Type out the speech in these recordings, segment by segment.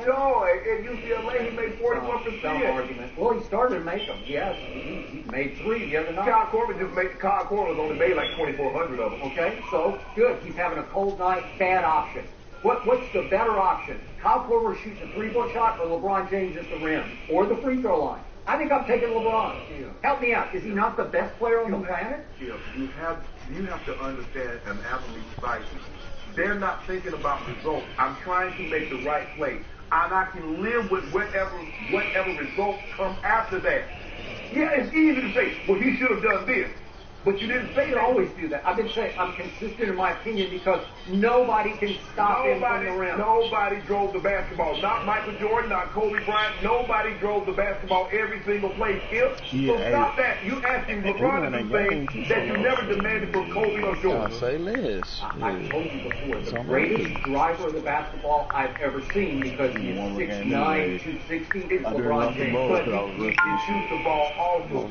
No, at UCLA he made 41%. Some argument. Well, he started to make them. Yes, he made 3 the other night. Kyle Corbin only made like 2,400 of them. Okay, so good. He's having a cold night. Bad option. What's the better option? Kyle Korver shoots a 3-point shot, or LeBron James at the rim, or the free throw line. I think I'm taking LeBron. Yeah. Help me out. Is he not the best player on the planet? Yeah, you have to understand an athlete's psyche. They're not thinking about results. I'm trying to make the right play, and I can live with whatever results come after that. Yeah, it's easy to say, well, he should have done this. But you didn't say that. Always do that. I've been saying I'm consistent in my opinion because nobody can stop him from the rim. Nobody drove the basketball. Not Michael Jordan, not Kobe Bryant. Nobody drove the basketball every single play. Stop that. You asking LeBron to do things that you never demanded from Kobe or Jordan. Say less. I've told you before, the greatest driver of the basketball I've ever seen because he's 6'9", 260 is LeBron James. But he can shoot the ball also.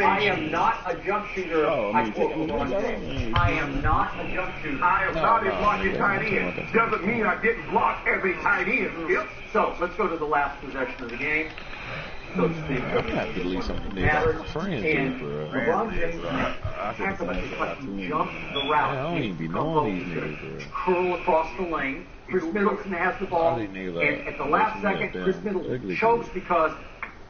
I am not a jump shooter. I quote LeBron James. I am not a jump shooter. I am not a blocking tight end. Doesn't mean I didn't block every tight end. Yep. So let's go to the last possession of the game. So to speak. Matters. And LeBron James talk about this like he jumped the route. I don't even be knowing these niggas. Curl across the lane. Chris Middleton has the ball. And at the last second, Chris Middleton chokes because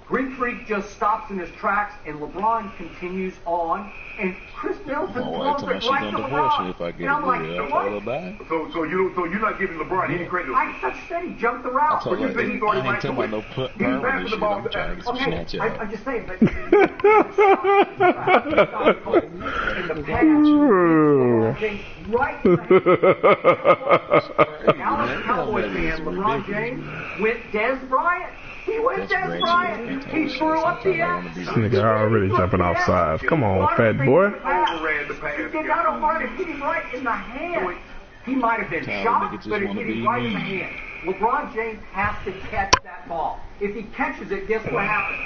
Greek Freak just stops in his tracks, and LeBron continues on, and Chris Middleton throws it right to LeBron. And I'm like, what? So you're not giving LeBron any credit? I said he jumped the route. But you think he's already right to win? He's passing the ball. Okay, I'm just saying, but in the past, right Dallas Cowboys fan, LeBron James went Dez Bryant. He went Dez Bryant. He threw up the X. This nigga already jumping off sides. Come on, fat boy. He did not over it. Hit him right in the hand. He might have been shot, but it hit him right in the hand. LeBron James has to catch that ball. If he catches it, guess what happens?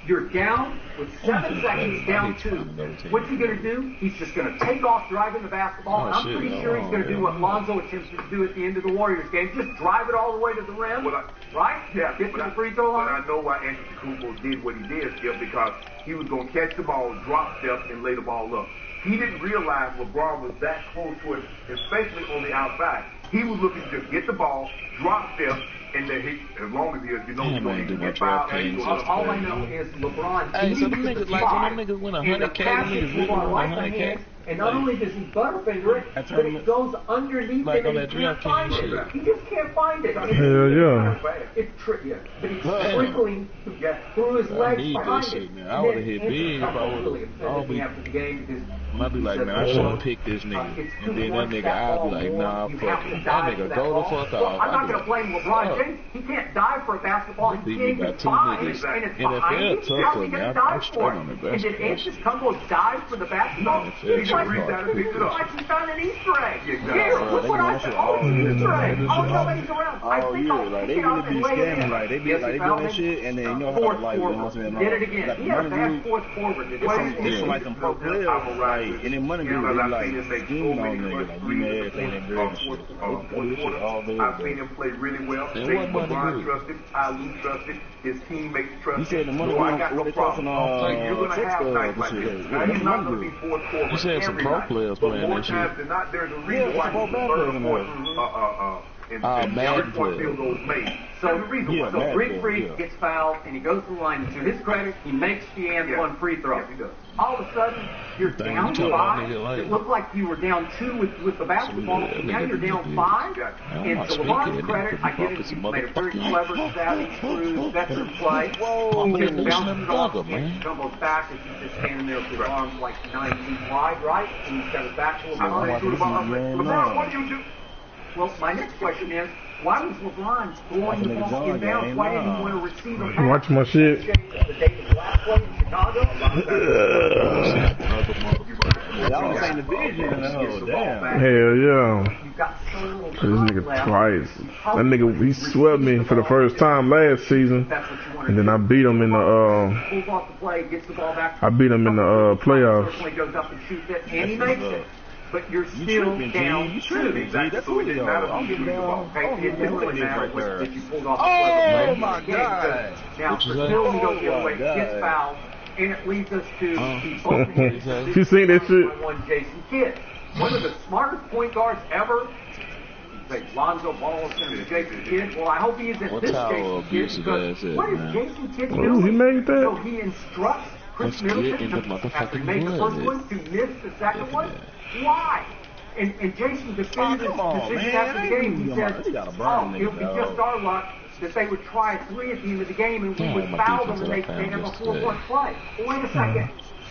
You're down with 7 seconds, down 2. What's he going to do? He's just going to take off driving the basketball. I'm pretty sure he's going to do what Lonzo attempted to do at the end of the Warriors game. Just drive it all the way to the rim, right? Yeah. Get to the free throw line. But I know why Antetokounmpo did what he did, Skip, because he was going to catch the ball, drop step, and lay the ball up. He didn't realize LeBron was that close to it, especially on the outside. He was looking to just get the ball, drop step, and then he, as long as he is, you know, he's going to get fouled. All I know is LeBron. Hey, so them niggas, like, when them niggas win 100K, them niggas really win 100K. And not only does he butterfinger it, but it goes underneath it and he can't find it. He just can't find it. Hell yeah. It's tricky. But he's sprinkling through his legs behind it. I would have hit big if I would have. After the game because I'd be like, man, I should have picked this nigga. And then that nigga, I'd be like, nah, fuck it. That nigga, go the fuck off. I'm not going to blame LeBron James. He can't dive for a basketball. He can't even find it. And it's behind him. How's he going to dive for it? And did Antetokounmpo dive for the basketball? He's like he found an Easter egg. Here, look what I said. Oh, Easter egg. Oh, nobody's around. I think I'll pick it up and lay it in. Like, they be like, they doing that shit, and then, you know, fourth like, forward. Did it again. He had a bad fourth forward. It's like them pro players, like, and then money dudes, they like, scheming on niggas, like, you mad, they ain't good and shit. I've seen him play really well. LeBron trusted, I trusted, his teammates trusted. You said the money what they talking on, you're going to have nights like this. Now, he's not going to be fourth forward. You said some pro players playing that shit. There's a reason why he's third and field goals made. So Greek Freak gets fouled and he goes to the line. To his credit, he makes the and one free throw. Yes, he does. All of a sudden, you're down 5. It looked like you were down 2 with the basketball. Now you're down 5. And to LeBron's credit, I get it. He made a very clever, savvy, shrewd, veteran play. He just bounces it off and tumbles back as he's just standing there with his arms like 9 feet wide, right? And he's got his back to LeBron. LeBron, what do you do? Well, my next question is, why was LeBron throwing the ball in bounds? Why didn't he want to receive a pass? Watch my shit. The day of the last play in Chicago? Y'all was saying the vision in the hole, damn. Hell yeah. This nigga twice. That nigga, he swept me for the first time last season. And then I beat him in the, playoffs. And he makes it. but you're still down You 2. tripping, G. That's what it is. I'll get down. It didn't matter what you pulled off Oh, the my God. Now, still we go the other way. Gets fouled, and it leads us to the ultimate. You seen that shit? Jason Kidd. One of the smartest point guards ever. Say Lonzo Ball and Jason Kidd. Well, I hope he isn't this Jason Kidd, because what is Jason Kidd doing? Oh, he made that. So he instructs Chris Middleton after he made the first one to miss the second one. Why? And Jason defended his decision after the game. He said, "Oh, it'll be just our luck that they would try a 3 at the end of the game, and we would foul them and they have a 4-point play." Well, wait a second.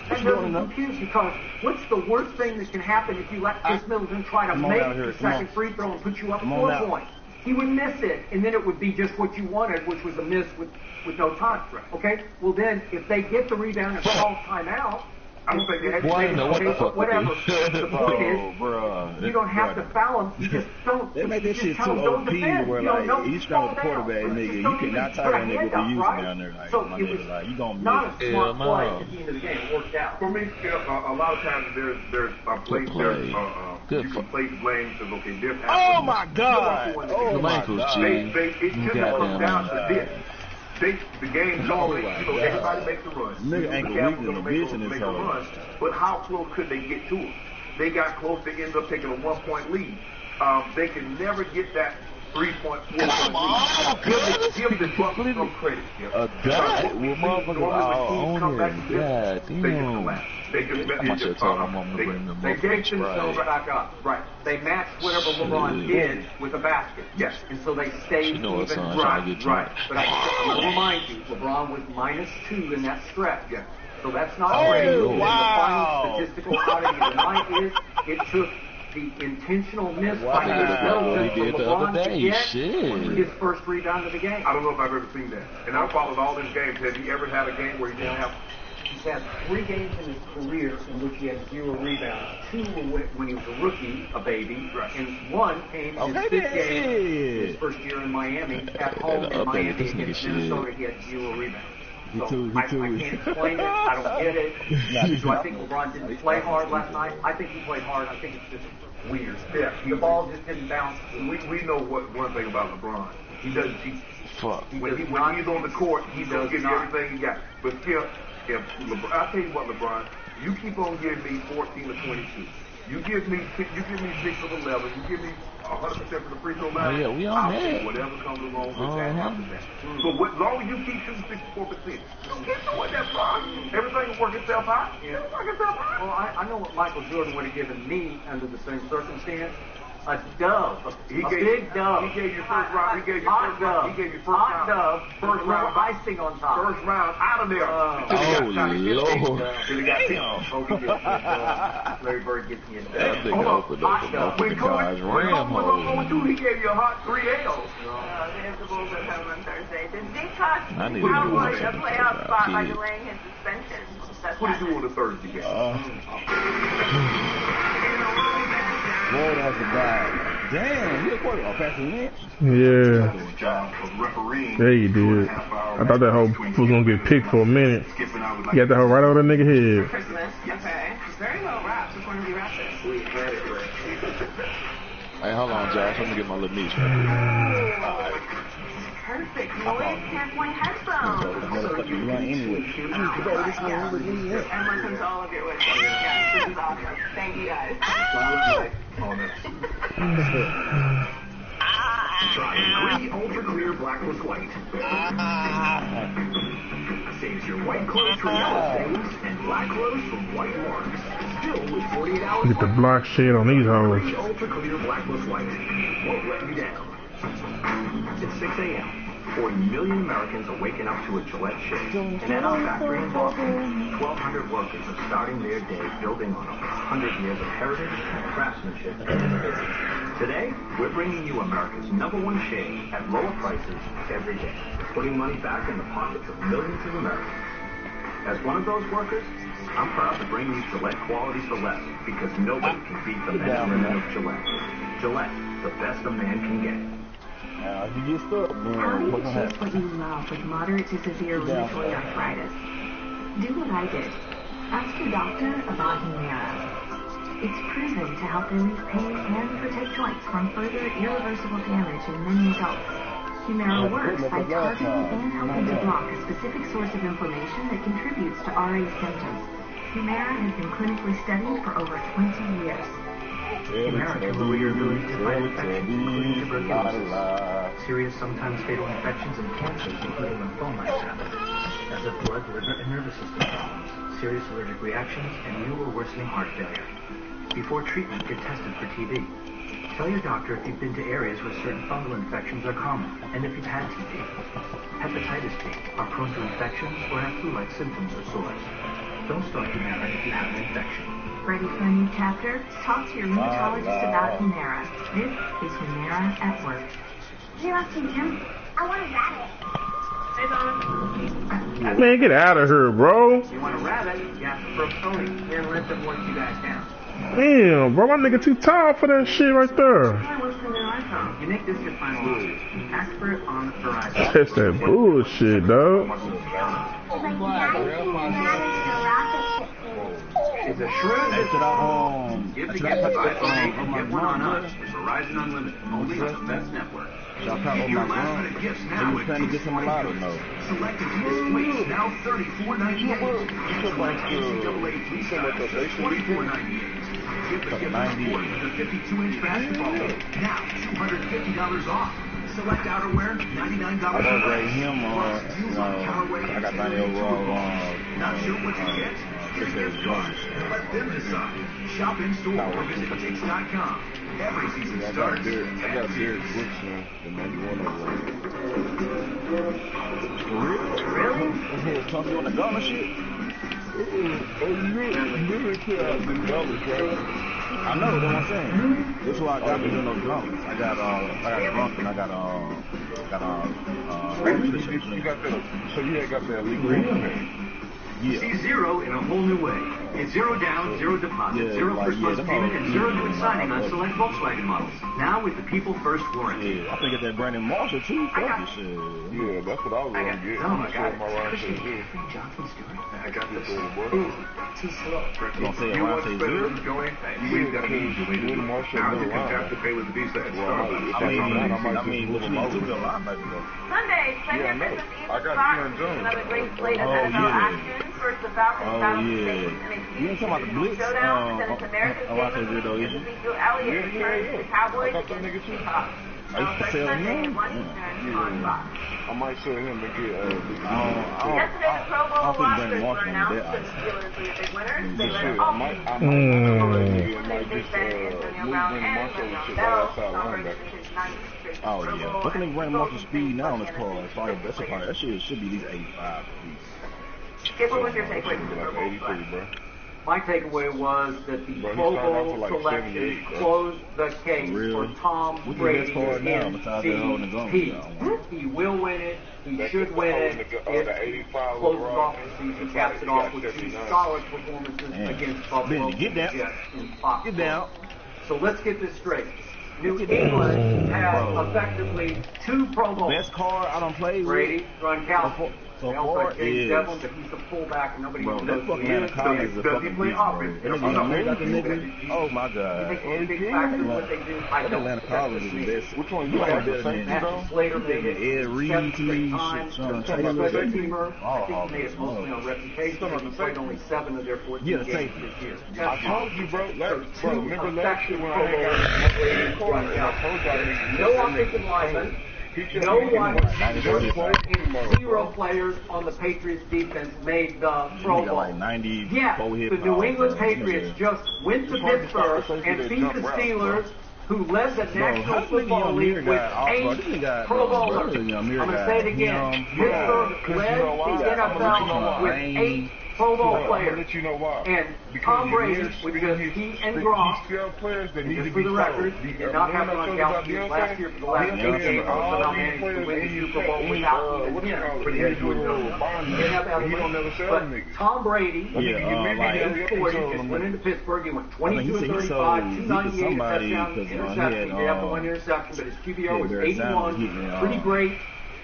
That doesn't compute, because what's the worst thing that can happen if you let Chris Middleton try to make the second free throw and put you up 4 points? He would miss it, and then it would be just what you wanted, which was a miss with no time. Okay? Well, then, if they get the rebound and call timeout, I don't think whatever. The point is, you don't have to foul him. You just don't. They make that shit too OP where like each time a quarterback nigga, you cannot tie that nigga with the use down there. Like, so my it was nigga, like you gonna miss. Not a smart play at the end of the game. It worked out. For me, a lot of times there's a place you can place blame because okay, this happened. Oh my God! Oh my God! It shouldn't come down to this. The game normally, everybody makes a run. Nigga ankle weakness, the vision is run. But how close could they get to it? They got close. They ended up taking a 1-point lead. They can never get that 3-point, 4-point lead. Give the Bucks some credit. A guy with motherfuckers on it. God damn. They gave themselves back up. Right. They matched whatever LeBron did with a basket. Yes. And so they stayed even. Right. But I will remind you, LeBron was -2 in that stretch. Yes. So that's not great. Wow. The final statistical oddity of the night is it took the intentional miss by Middleton for LeBron to get his first rebound of the game. I don't know if I've ever seen that. And I followed all his games. Has he ever had a game where he didn't have? He's had 3 games in his career in which he had 0 rebounds. 2 were when he was a rookie, a baby, and 1 came in his 5th game, his first year in Miami, at home in Miami against Minnesota. He had 0 rebounds. So I can't explain it. I don't get it. Do I think LeBron didn't play hard last night? I think he played hard. I think it's just weird. Yeah, the ball just didn't bounce. We know one thing about LeBron. He doesn't cheat. When he's on the court, he does give you everything he got. But still, I'll tell you what, LeBron, you keep on giving me 14 or 22. You give me 6 of 11. You give me 100% for the free throw line. Yeah, we on I'll that. take whatever comes along with that after that. So as long as you keep shooting 64%, you don't get to what that problem. Everything will work itself out. Yeah. Well, I know what Michael Jordan would have given me under the same circumstance. A dove, big dove. He gave you first round. He gave you hot first dove. round. He gave you first hot round. Dove, first round icing on top. First round out of there. Oh, Lord. Larry Bird gets me a dove. That nigga opened up the guy's ram hole. He gave you a hot 3 L's. The Bulls are home on Thursday. Did they talk I need to do Cowboys a that. playoff spot by delaying his suspension? What did you do on the Thursday game? Lord, that's a guy. Damn, you a quarterback. Passing Lynch? Yeah. Yeah, he did. I thought that hoe was gonna get picked for a minute. He got that hoe right over the nigga head. Christmas. Okay. Very well wrapped. Which one of you wrapped it? Hey, hold on, Josh. Let me get my little niche. Perfect. Noise canceling headphones. Motherfucking run anyway. And one comes to all of your wishes. Yeah, this is awesome. Thank you guys. Try Green Ultra Clear Blackless White. Saves your white clothes from yellow stains and black clothes from white marks. Still with 48 hours. Get the black shit on these hoes. Green Ultra Clear Blackless White won't let you down. It's 6 a.m. 40 million Americans are waking up to a Gillette shave. And at our factory in Boston, 1,200 workers are starting their day building on 100 years of heritage, craftsmanship, and innovation. Today, we're bringing you America's #1 shave at lower prices every day, putting money back in the pockets of millions of Americans. As one of those workers, I'm proud to bring you Gillette quality for less, because nobody can beat the men and women of Gillette. Gillette, the best a man can get. You get stuck, man. Hurry to choose what you love with moderate to severe rheumatoid arthritis. Do what I did. Ask your doctor about Humira. It's proven to help relieve pain and protect joints from further irreversible damage in many adults. Humira works by targeting and helping to block a specific source of inflammation that contributes to RA symptoms. Humira has been clinically studied for over 20 years. Humira can lower your ability to fight infections, including tuberculosis, serious, sometimes fatal infections, and cancers, including lymphoma, as of blood, liver, and nervous system problems, serious allergic reactions, and new or worsening heart failure. Before treatment, get tested for TB. Tell your doctor if you've been to areas where certain fungal infections are common, and if you've had TB, hepatitis B, are prone to infections, or have flu-like symptoms or sores. Don't start Humira if you have an infection. Ready for a new chapter? Talk to your rheumatologist about Humira. This is Humira at Work. Hey, last Jim. I want a rabbit. Hey, Don. Man, get out of here, bro. You want a rabbit? You have to throw Tony and let them work you guys down. Damn, bro, my nigga too tall for that shit right there. You make this your final option. Ask for it on the horizon. That's that bullshit, dog. It's a shrimp. That's what I Give the gift get one on us. Verizon Unlimited. Only on the best network. Y'all probably my grandma. They was trying to get some a lot of no. Selected displays now $34.98. NCAA 3 stars $24.98. Get the gift of the 52-inch basketball hoop. Now $250 off. Select outerwear, $99 I gotta grade him I got 90 overall Not sure what to get? Get a gift card. Let them decide. Shop in store or visit Tix.com. Every season starts I got Derek Brooks now, the 91 overall. Really? Something on the gun and shit? Oh, you really put out the numbers, right? I know, that's what I'm saying. That's why I got me doing those drums. I got drunk and I got You got that, so you ain't got that elite green. Yeah. See zero in a whole new way. It's zero down, zero deposit, zero first month's payment, and zero new signing on select Volkswagen models. Now with the People First warranty. Yeah, I think it's that Brandon Marshall too. Fuck this shit. Yeah, that's what I was gonna get. I got my ride to do. I got this. Too slow. Gonna say it, I say zero. We've got an easy way to do it. Now you can have to pay with the Visa at Starbucks. I mean, what you need to do a lot better though. Sunday, play your Christmas Eve with Fox. Another great slate of NFL action. First, the Falcons battle the Saints in a huge showdown. Then it's American Famous Ezekiel Elliott returns to the Cowboys against the Seahawks. I used to sell him. I might sell him to get Yesterday, the Pro Bowl rosters were announced, and the Steelers were the big winners. They led all might Big Ben, Antonio Brown, and Le'Veon Bell celebrated his 9th straight Oh Pro yeah, Bowl. look at him running Marshall speed now on his car. That's probably that shit should be at least 85 at least. Skip, what was your takeaway from the Pro Bowl? 83, bro. My takeaway was that the Pro Bowl selection closed the case for Tom Brady in MVP. He will win it. He should win it. It closes off the season, caps it off with 2 solid performances against Buffalo. Get down. Get down. So let's get this straight. New England has effectively 2 Pro Bowls. Best card I don't play with. Brady, Gronkowski. So they also have James Devlin, but he's a fullback, and nobody even knows who he is. Does he play offense? Oh my God. Big factor what they do. I don't Atlanta College is the best. Which one you like? The Saints, though? Slater made it Ed Reed, special teamer. I think he made it mostly on reputation. He played only 7 of their 14 games this year. I told you, bro. Remember last year when I had got no offensive lineman. No one, 0 players on the Patriots defense made the Pro Bowl. Yeah, the New England Patriots just went to Pittsburgh and beat the Steelers, who led the National Football League with 8 Pro Bowlers. I'm going to say it again. Pittsburgh led the NFL with 8 Pro Bowl players. And Tom Brady, with just he and Gronk, just for the record, he did not have Gronkowski last year for the last 8 games, somehow managed to win the Super Bowl without even him. He didn't have Edelman, but Tom Brady, age 40, just went into Pittsburgh. He went 22 and 35, 298 touchdown, interception. He did have the 1 interception, but his QBR was 81. Pretty great.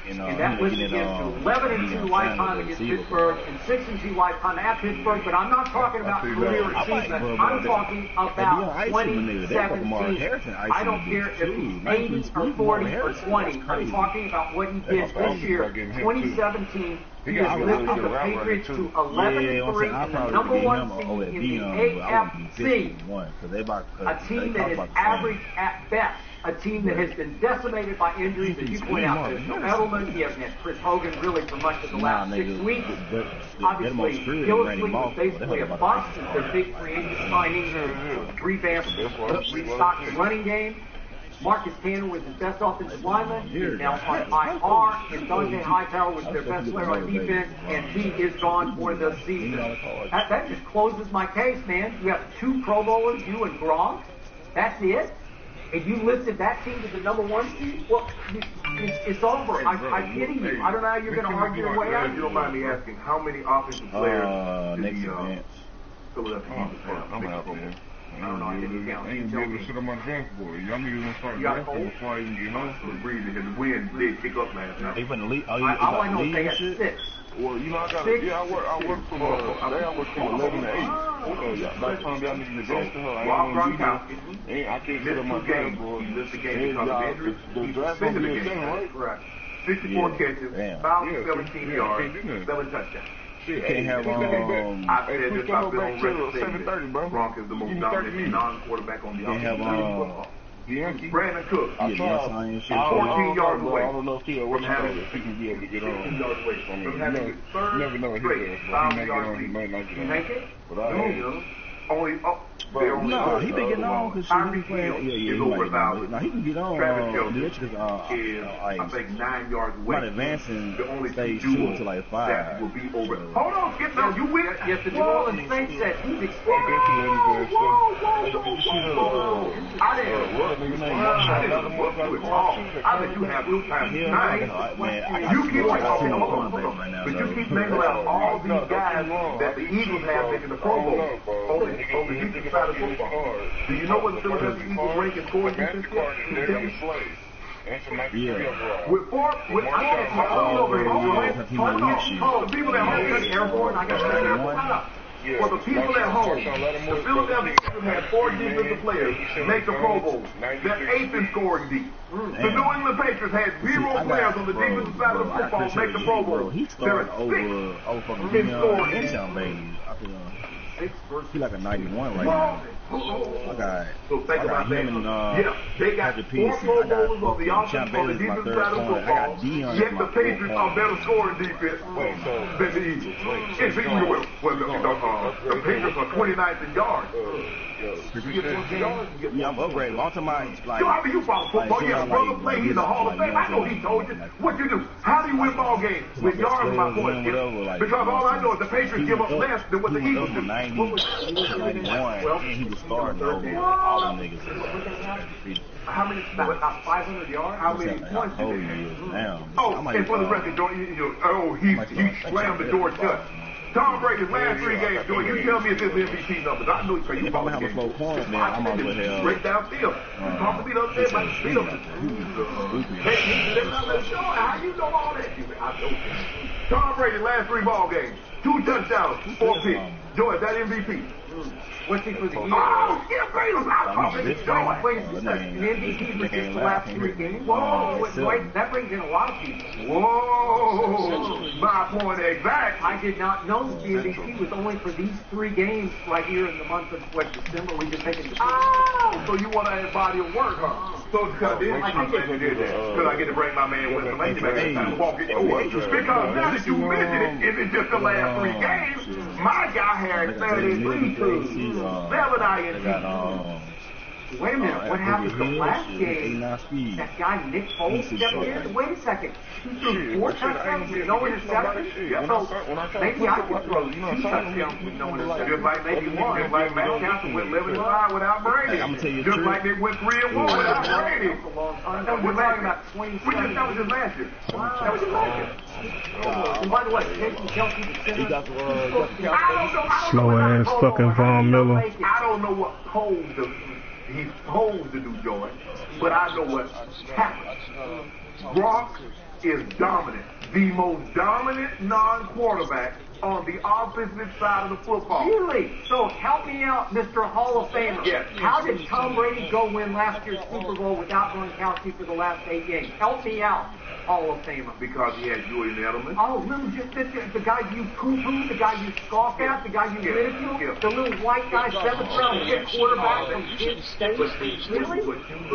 And that was against 11-2 lifetime against Pittsburgh and 6-2 lifetime at Pittsburgh. But I'm not talking about career season. I'm talking about 2017. I don't care if he's 80 or 40 or 20. I'm talking about what he did this year, 2017. He has lifted the Patriots to 11-3 in the number one seed in the AFC. A team that is average at best. A team that has been decimated by injuries, as you point out. There's no Edelman. He hasn't had Chris Hogan really for much of the last 6 weeks. Obviously, Gillisley was basically a bust as their big free agent signings revamped, restocked the running game. Marcus Tanner was his best offensive lineman. He's now on IR, and Dante Hightower was their best player on defense, and he is gone for the season. That just closes my case, man. You have 2 Pro Bowlers, you and Gronk. That's it? And you lifted that team to the number 1 seed? Well, it's over. I'm kidding you. I don't know how you're going to argue your way out. If you don't mind me asking, how many offensive players did the Philadelphia Eagles have? I'm out there. I don't know. I didn't count. I ain't be able to sit on my draft board. Y'all niggas gonna start drafting before I even get home. The wind did kick up last night. All I know is they got 6. Well, you know, I work from 11 to 8. So, by the time y'all niggas adjust to her, I can't sit on my draft board. The draft gonna be a 10, right? 64 catches, 1,017 yards, 7 touchdowns. You can't have I said this, I've been on record saying that Gronk is the most dominant non-quarterback on the offensive football. Brandon Cook, 14 yards away from having 15 yards away from having his third straight 1,000-yard season. Make it? No. Only no, he been getting on because Tyreek Hill is over 1,000. Now he can get on. Travis Kelce is, I think, 9 yards away. Not advancing. The only stage 2 to like 5. That will be over. Hold on, Skip. Now you win. Yes, the New Orleans Saints said he's expanding. I didn't. I bet you have real time. You keep talking about, but you keep naming out all these guys that the Eagles have making the Pro Bowl. On the defensive side of football. Do you know what the Philadelphia Eagles rank in scoring defense? Yeah. With 4, I can't talk over here. The people at home, airborne, I got for the people at home, the Philadelphia Eagles had 4 defensive players make the Pro Bowl. They're 8th in scoring deep. The New England Patriots had 0 players on the defensive side of the football make the Pro Bowl. They're 6th in scoring deep. He's like a 91 right now. So think about that. They got 4 Pro Bowlers on the offense on the defensive side of football. Yet the Patriots are better scoring defense than the Eagles. The Patriots are 29th in yards. Yeah, I'm upgrading. All to my like. I mean, you follow football. Yeah, brother play. He's a Hall of Fame. I know he told you. What you do? How do you win ball games with yards by points? Because all I know is the Patriots give up less than what the Eagles do. 91. He was starting over all the niggas. How many? About 500 yards. How many points did they have? Oh, and for the record, he slammed the door shut. Tom Brady's last 3 games, Joy, you tell me if this MVP numbers. I know you if I'm gonna have a slow corner, man, I'm gonna go ahead. Break down field. You talk to me the other day about the field. How you know all that? I know. Tom Brady's last 3 ball games, 2 touchdowns, 4 picks. Joy, is that MVP? What's he for the year? Oh, Skip Bayless, I'm talking to Joy. Wait, an MVP for just the last 3 games? Whoa, that brings in a lot of people. Whoa, my point exact. I did not know the MVP was only for these 3 games right here in the month of December. We just taken so you want to add body of work, huh? So because I get to bring my man with the lady back in time walking over. Because now that you mentioned it, it's just the last 3 games. My guy had 33 to 7 INTs. Wait a minute, what happened the last game? That guy Nick Foles stepped in? Wait a second. He threw 4 touchdowns with no interceptions? So maybe I could throw 2 touchdowns with no interceptions. Just like maybe 1. Just like Matt Campbell went 11-5 without Brady. Just like they went 3-1 without Brady. We're talking about 27. That was just last year. That was just last year. And by the way, Jason Kelce, the center. Slow ass fucking Von Miller. I don't know what he's posed to do, Joy, but I know what happened. Gronk is dominant. The most dominant non-quarterback on the offensive side of the football. Really? So help me out, Mr. Hall of Famer. Yes. How did Tom Brady go win last year's Super Bowl without Gronkowski for the last 8 games? Help me out, Hall of Famer. Because he had Julian Edelman. Oh, no, just the guy you poo-poo, the guy you scoff at, the guy you ridicule, the little white guy, 7th round pick quarterback from Kent State. Really?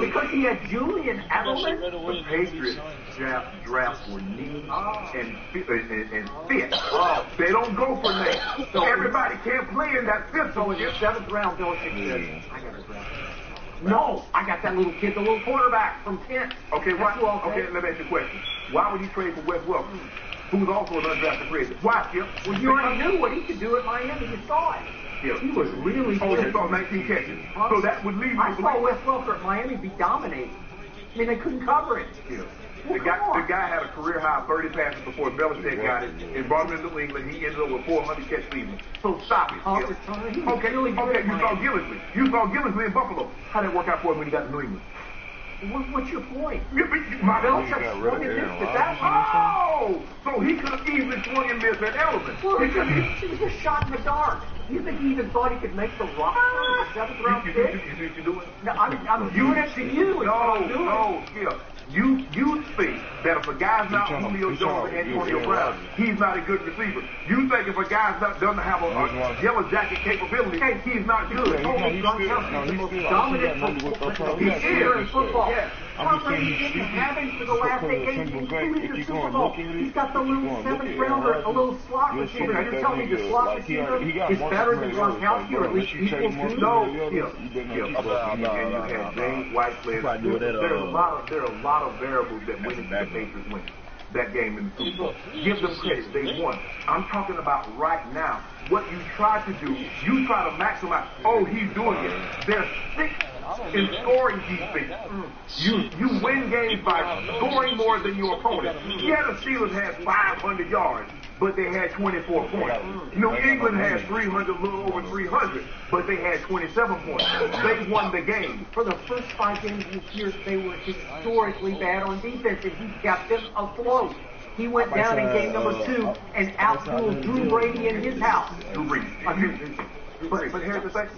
Because he had Julian Edelman? The Patriots draft for need and fit. They don't go for names. So everybody can't play in that system. So in the 7th round, Belichick says, I got to draft. No, I got that little kid, the little quarterback from Kent. Okay, why? Okay, let me ask you a question. Why would he trade for Wes Welker, who was also an undrafted free agent? Why, Skip? Well, you already knew what he could do at Miami. You saw it. Yeah. He was really good. Oh, you saw 19 catches. So that would leave you. I saw Wes Welker at Miami be dominated. I mean, they couldn't cover it. Yeah. Well, the guy had a career high 30 passes before Belichick got it and brought him to New England. He ended up with 400 catch season. So stop it. Okay, you saw Gillisley. You saw Gillisley in Buffalo. How did that work out for him when he got to New England? What's your point? Belichick swung and missed at that. Oh! So he could have easily swung and missed at Edelman. Well, he was just shot in the dark. You think he even thought he could make the roster the 7th round pick? You do it? No, I'm doing it to you. No, Skip. You think that if a guy's not Julio Jones and Antonio Brown, he's not a good receiver. You think if a guy's doesn't have a yellow jacket capability, he's not good. Gronkowski's the most dominant receiver in football. Tom Brady didn't have him for the last 8 games, including the Super Bowl. He's got the little 7th rounder, a little slot receiver. You're telling me the slot receiver is better than Gronkowski, or at least equal to? No, and you had James White playing. There are a lot of variables that went into the Patriots win that game in the Super Bowl. Give them credit. They won. I'm talking about right now. What you try to do, you try to maximize. Oh, he's doing it. They're 6th in scoring defense. You win games by scoring more than your opponent. Yeah, the Steelers had 500 yards, but they had 24 points. New England had 300, a little over 300, but they had 27 points. They won the game. For the first 5 games this year, they were historically bad on defense, and he kept them afloat. He went down in game number 2 and outdueled Drew Brady in his house. Drew Brady. But here's the thing.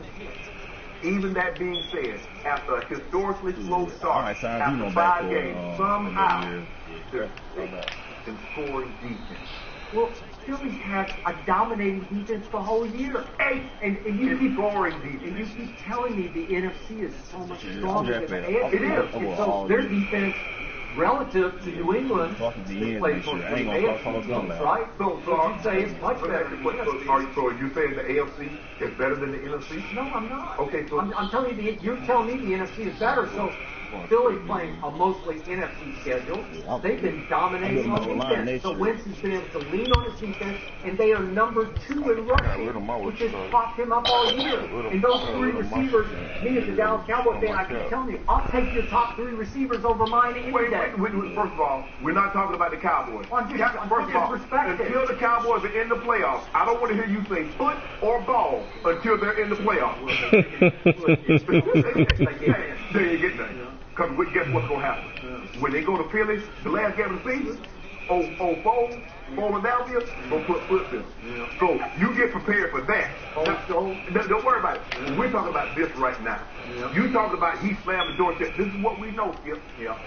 Even that being said, after a historically slow start, after 5 games, somehow they're 6th in scoring defense. Well, Philly's had a dominating defense the whole year. 8th, and you keep scoring defense. And you keep telling me the NFC is so much stronger than the AFC. It is. And so their defense, relative to New England, plays for the AFC teams, right? So you'd say it's much better than the NFC. So are you saying the AFC is better than the NFC? No, I'm not. Okay, so I'm telling you, you're telling me the NFC is better. So Philly's playing a mostly NFC schedule. They've been dominating on defense. So Wentz has been able to lean on his defense, and they are number 2 in rushing, which has propped him up all year. And those 3 receivers, me as a Dallas Cowboy fan, I keep telling you, I'll take your top 3 receivers over mine any day. First of all, we're not talking about the Cowboys. I'm just until the Cowboys are in the playoffs, I don't want to hear you say foot or ball until they're in the playoffs. There you get that. Because guess what's going to happen? When they go to Philly, the last game of the season, Philadelphia, going to put footsteps. So you get prepared for that. Don't worry about it. We're talking about this right now. You talking about he slammed the door. This is what we know, Skip.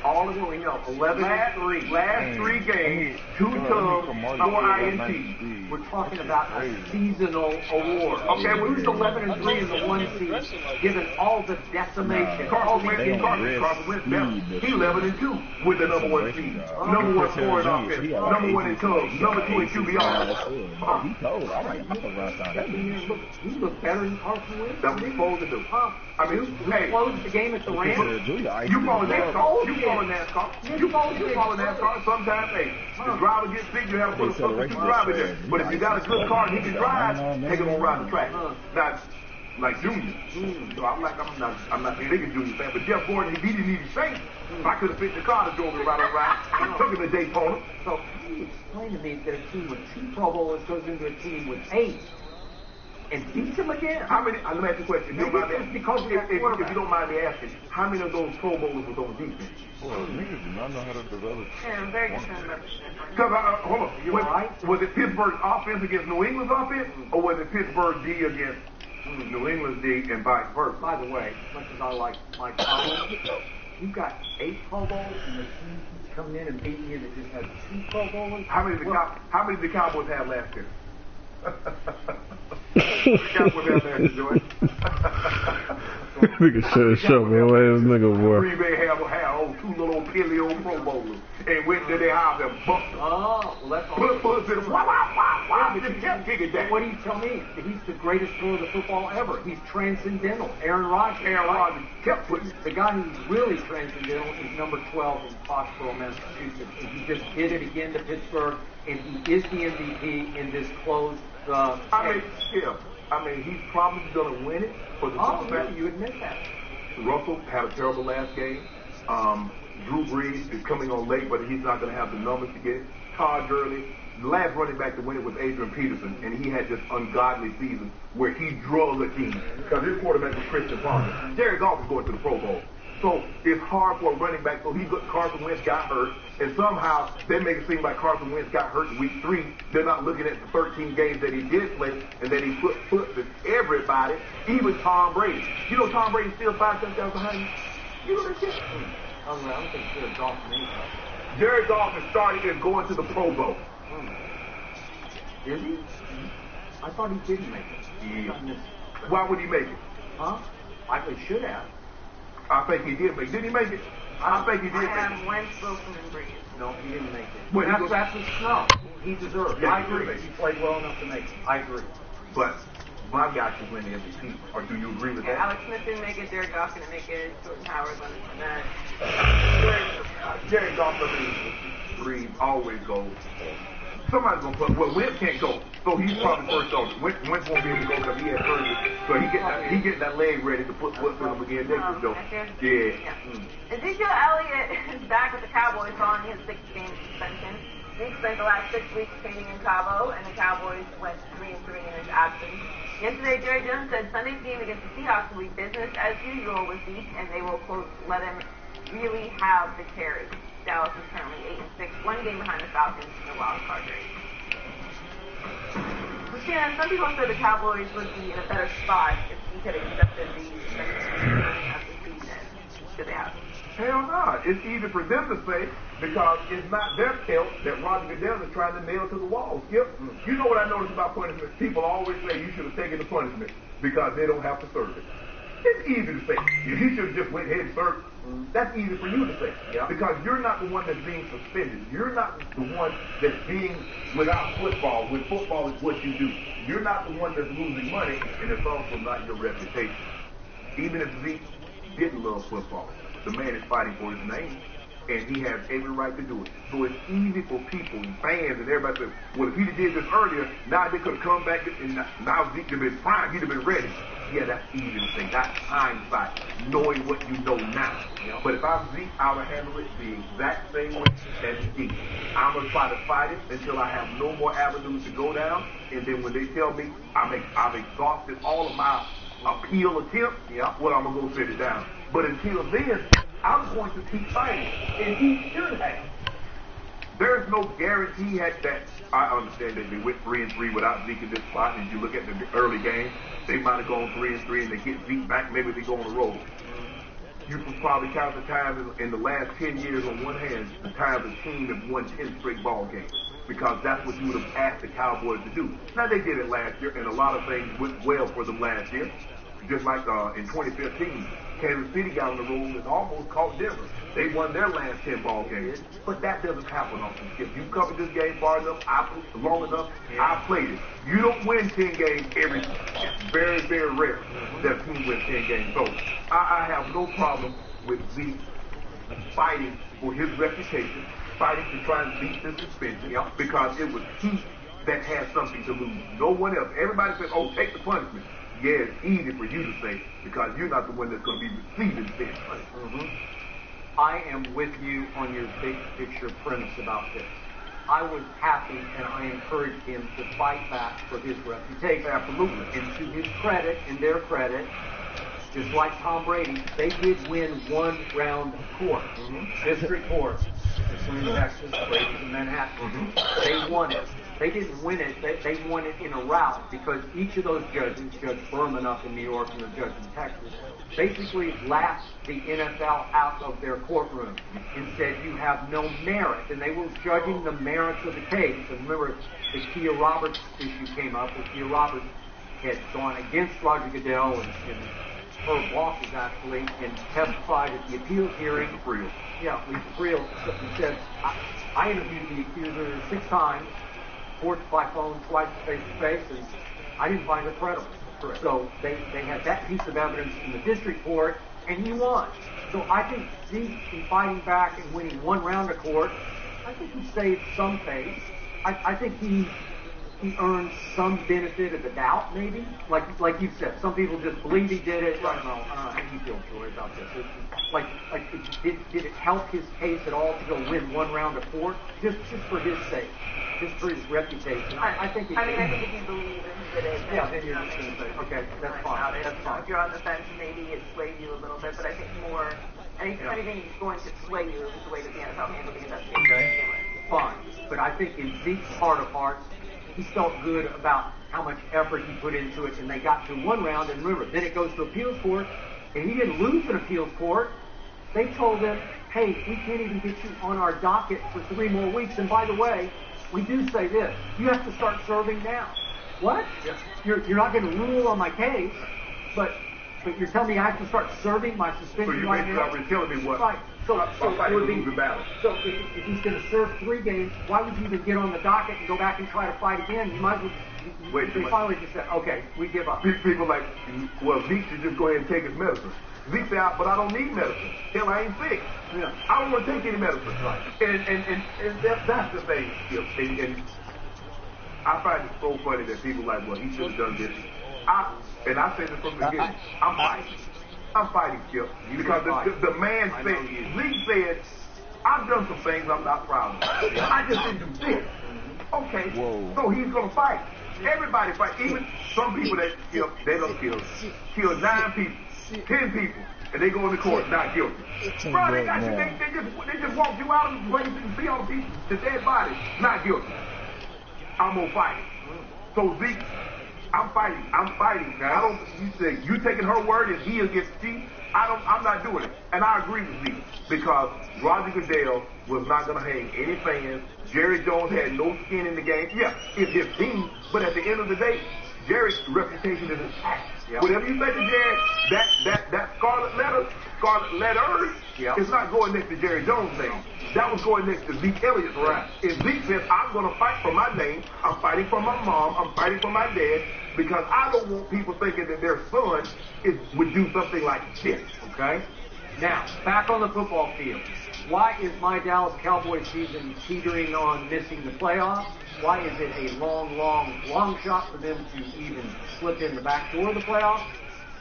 All of what we know. 11-3. Last 3 games, 2 tubs, 4 INTs. We're talking about a seasonal award. Okay, who's 11-3 in the 1 seed, given all the decimation? Carson Wentz, he 11-2 with the number 1 seed. Number 1 scoring offense. Number 1 in tubs. Number 2 in QBR. He looked better than Carson Wentz. That's what he's supposed to do. I mean, hey, closed the game at the Rams. You follow NASCAR. Sometimes, hey, the driver gets sick, you have to put a substitute driver there. But if you got a good car and he can drive, take him on around the track. Now, like Junior. So I'm not a nigga Junior fan, but Jeff Gordon, he didn't need shape. If I could have fixed the car to drove him around, took him to Daytona. So you explain to me that a team with 2 Pro Bowlers goes into a team with 8. and beats him again. How many? Let me ask you a question. If you don't mind me, because if you don't mind me asking, how many of those Pro Bowlers was on defense? Well, niggas do not know how to develop. Yeah, I'm very concerned about this. Because, hold on. You're right. Was it Pittsburgh's offense against New England's offense, or was it Pittsburgh D against New England's D and vice versa? By the way, as much as I like Mike Tomlin, you've got 8 Pro Bowlers, and the team keeps coming in and beating you that just had 2 Pro Bowlers. How many did the Cowboys have last year? The Cowboys have last year, Joey. Nigga should show me where this nigga was. Green Bay had 2 little paleo Pro Bowlers. And when did they have them? Oh, well, that's all. Put it, wow, just kick it down. What do you tell me? He's the greatest thrower of the football ever. He's transcendental. Aaron Rodgers kept putting. The guy who's really transcendental is number 12 in Foxborough, Massachusetts. And he just did it again to Pittsburgh, and he is the MVP in this closed. I mean, he's probably going to win it for the Super Bowl. You admit that. Russell had a terrible last game. Drew Brees is coming on late, but he's not going to have the numbers to get. Todd Gurley, the last running back to win it was Adrian Peterson, and he had this ungodly season where he drove the team because his quarterback was Christian Ponder. Jared Goff is going to the Pro Bowl. So it's hard for a running back. So Carson Wentz got hurt, and somehow they make it seem like Carson Wentz got hurt in week 3. They're not looking at the 13 games that he did play and that he put to everybody, even Tom Brady. You know Tom Brady's still 5 touchdowns behind you? You know that shit? I don't think Jared Goff needs that. Jared Goff is starting and going to the Pro Bowl. Is he? I thought he didn't make it. Yeah. Why would he make it? Huh? He should have. I think he did make it. Did he make it? I think he did make it. I have Wentz, Wilson, and Breeze. No, he didn't make it. Well, that's his snub. He deserves it. Yeah, I agree. He played well enough to make it. I agree. But my guy should win the MVP. Or do you agree with that? Alex Smith didn't make it. Jared Goff didn't make it. Jordan Howard won that. Jared Goff doesn't Breeze always goes. Somebody's going to put, well, Wentz can't go, so he's probably first on. Wentz won't be able to go because he had surgery. So he get that leg ready to put foot through him again next week, though. Yeah. Ezekiel Elliott is back with the Cowboys following his 6-game suspension. Zeke spent the last 6 weeks training in Cabo, and the Cowboys went 3-3 in his absence. Yesterday, Jerry Jones said Sunday's game against the Seahawks will be business as usual with Zeke, and they will, quote, let him really have the carry. Dallas is currently 8-6, 1 game behind the Falcons in the wild card race. Christina, some people said the Cowboys would be in a better spot if he could have accepted the suspension of the season. Should they have? Hell no. It's easy for them to say because it's not their fault that Roger Goodell is trying to nail to the wall. Skip, you know what I noticed about punishment? People always say you should have taken the punishment because they don't have to serve it. It's easy to say. He should have just went ahead and served. That's easy for you to say. Because you're not the one that's being suspended. You're not the one that's being without football when football is what you do. You're not the one that's losing money, and it's also not your reputation. Even if Zeke didn't love football, the man is fighting for his name, and he has every right to do it. So it's easy for people, fans, and everybody says, well, if he did this earlier, now they could have come back, and now Zeke would have been prime, he'd have been ready. Yeah, that's easy to say. That's hindsight, knowing what you know now. But if I'm Zeke, I would handle it the exact same way as Zeke. I'm going to try to fight it until I have no more avenues to go down, and then when they tell me I've exhausted all of my appeal attempts, well, I'm going to go sit it down. But until then, I'm going to keep fighting, and he should have. There's no guarantee that I understand that they went 3-3 without Zeke in this spot, and you look at the early game, they might have gone 3-3 and they get Zeke back, maybe they go on the road. You can probably count the times in the last 10 years on one hand, the times a team have won 10 straight ball games, because that's what you would have asked the Cowboys to do. Now, they did it last year, and a lot of things went well for them last year. Just like in 2015, Kansas City got on the road and almost caught Denver. They won their last 10 ball games. But that doesn't happen often. If you covered this game far enough, long enough, I played it. You don't win 10 games every time. It's very, very rare that a team wins 10 games. So I have no problem with Zeke fighting for his reputation, fighting to try and beat this suspension, because it was he that had something to lose. No one else. Everybody said, oh, take the punishment. Yeah, it's easy for you to say because you're not the one that's going to be receiving this punishment. I am with you on your big picture premise about this. I was happy and I encouraged him to fight back for his reputation. Absolutely. And to his credit and their credit, just like Tom Brady, they did win one round of court. District court. Between Texas, Brady, and Manhattan. They won it. They didn't win it. They won it in a rout because each of those judges, Judge Berman up in New York and the judge in Texas, basically laughed the NFL out of their courtroom and said, you have no merit. And they were judging the merits of the case. And remember, the Kia Roberts issue came up. The Kia Roberts had gone against Roger Goodell and her bosses actually, and testified at the appeals hearing. Lisa Friel. Yeah, Lisa Friel said, I interviewed the accuser 6 times, 4 by phone, twice face to face, and I didn't find her credible. Correct. So they had that piece of evidence in the district court, and he won. So I think Zeke, in fighting back and winning one round of court, I think he saved some face. I think he earned some benefit of the doubt, maybe. Like you said, some people just believe he did it. I don't know. How do you feel, Troy, about this? Did it help his case at all to go win one round of court? Just for his sake, just for his reputation. I think it I think if you believe that it, then you're just going to say, okay, that's fine. That's fine. If you're on the fence, maybe it swayed you a little bit, but I think more, anything going to sway you is the way that the NFL handled the investigation. Okay. Fine. But I think in Zeke's heart of hearts, he felt good about how much effort he put into it, and they got to one round, and remember, then it goes to appeals court, and he didn't lose in appeals court. They told him, hey, we can't even get you on our docket for 3 more weeks, and by the way, we do say this, you have to start serving now. What? Yeah. You're not going to rule on my case, but you're telling me I have to start serving my suspension right now? So you're telling me what? Right. So it would be, the battle. So if he's going to serve 3 games, why would you even get on the docket and go back and try to fight again? You might as well. They finally just said, okay, we give up. People like, well, Zeke should just go ahead and take his medicine. Zeke said, but I don't need medicine. Hell, I ain't sick. Yeah. I don't want to take any medicine. Right. And that's the thing. And I find it so funny that people like, well, he should have done this. And I said this from the beginning. I'm fighting, Skip, because the man said, Zeke said, I've done some things I'm not proud of. I just didn't do this. Okay, so he's going to fight. Everybody fight. Even some people that, they don't kill 9 people, 10 people, and they go into court not guilty. Bro, they just walked you out of the place and see all the people, the dead bodies, not guilty. I'm going to fight. So Zeke, I'm fighting. Now, you say, you taking her word and he against she? I'm not doing it. And I agree with Zeke because Roger Goodell was not going to hang any fans. Jerry Jones had no skin in the game. Yeah, it's his team, but at the end of the day, Jerry's reputation is intact. Yep. Whatever you say to Jerry, that scarlet letter is not going next to Jerry Jones' name. That was going next to Zeke Elliott's name. Right. If Zeke says, I'm going to fight for my name, I'm fighting for my mom, I'm fighting for my dad, because I don't want people thinking that their son would do something like this. Okay? Now, back on the football field. Why is my Dallas Cowboys season teetering on missing the playoffs? Why is it a long shot for them to even slip in the back door of the playoffs?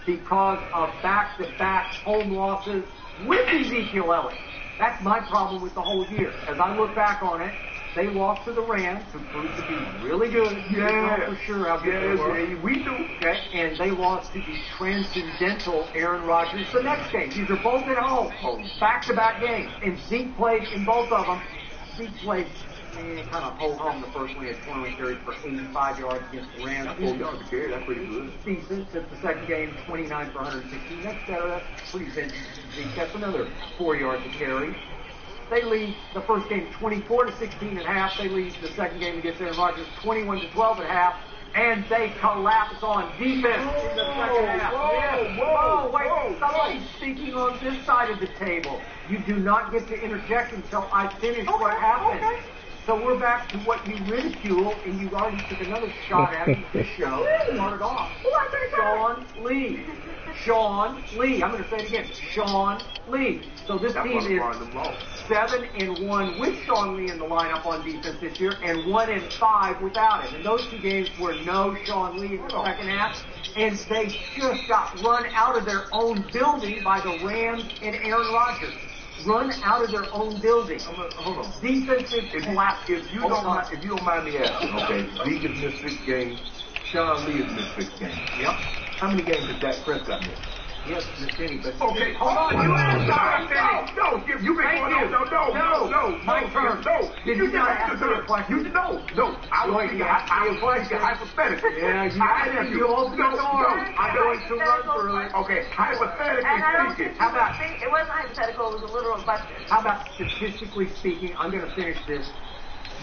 Because of back-to-back home losses with Ezekiel Elliott. That's my problem with the whole year. As I look back on it, they lost to the Rams, who proved to be really good. Yeah, for sure. How good they were. We do. Okay, and they lost to the transcendental Aaron Rodgers the next game. These are both at home, back-to-back games, and Zeke played in both of them. Zeke played kind of ho-hum the first one. He had 21 carries for 85 yards against the Rams. 4 yards to carry, that's pretty good. Decent. Since the second game, 29 for 116. That's better. That's pretty vintage. Zeke. That's another 4 yards to carry. They lead the first game 24-16 at half. They lead the second game against Aaron Rodgers 21-12 at half. And they collapse on defense in the second half. Wait, somebody's speaking on this side of the table. You do not get to interject until I finish what happened. Okay. So we're back to what you ridicule, and you already took another shot at it the show. Started off. Sean Lee. I'm going to say it again. Sean Lee. So this team is 7-1 with Sean Lee in the lineup on defense this year, and 1-5 without him. And those 2 games were no Sean Lee in the second half, and they just got run out of their own building by the Rams and Aaron Rodgers. run out of their own building. Hold on. Defensive collapse. If you don't mind me asking, okay, Zeke has missed 6 games. Sean Lee has missed 6 games. Yep. How many games did Dak Prescott miss? Yes, Miss Kenny, but okay, hold on. You answer. No. You make one. No. My turn. No. You not answer the question. No. I was thinking hypothetically. Yeah, you open the door. I'm going to run through it. Okay, hypothetically speaking. How about it wasn't hypothetical? It was a literal question. How about statistically speaking? I'm going to finish this.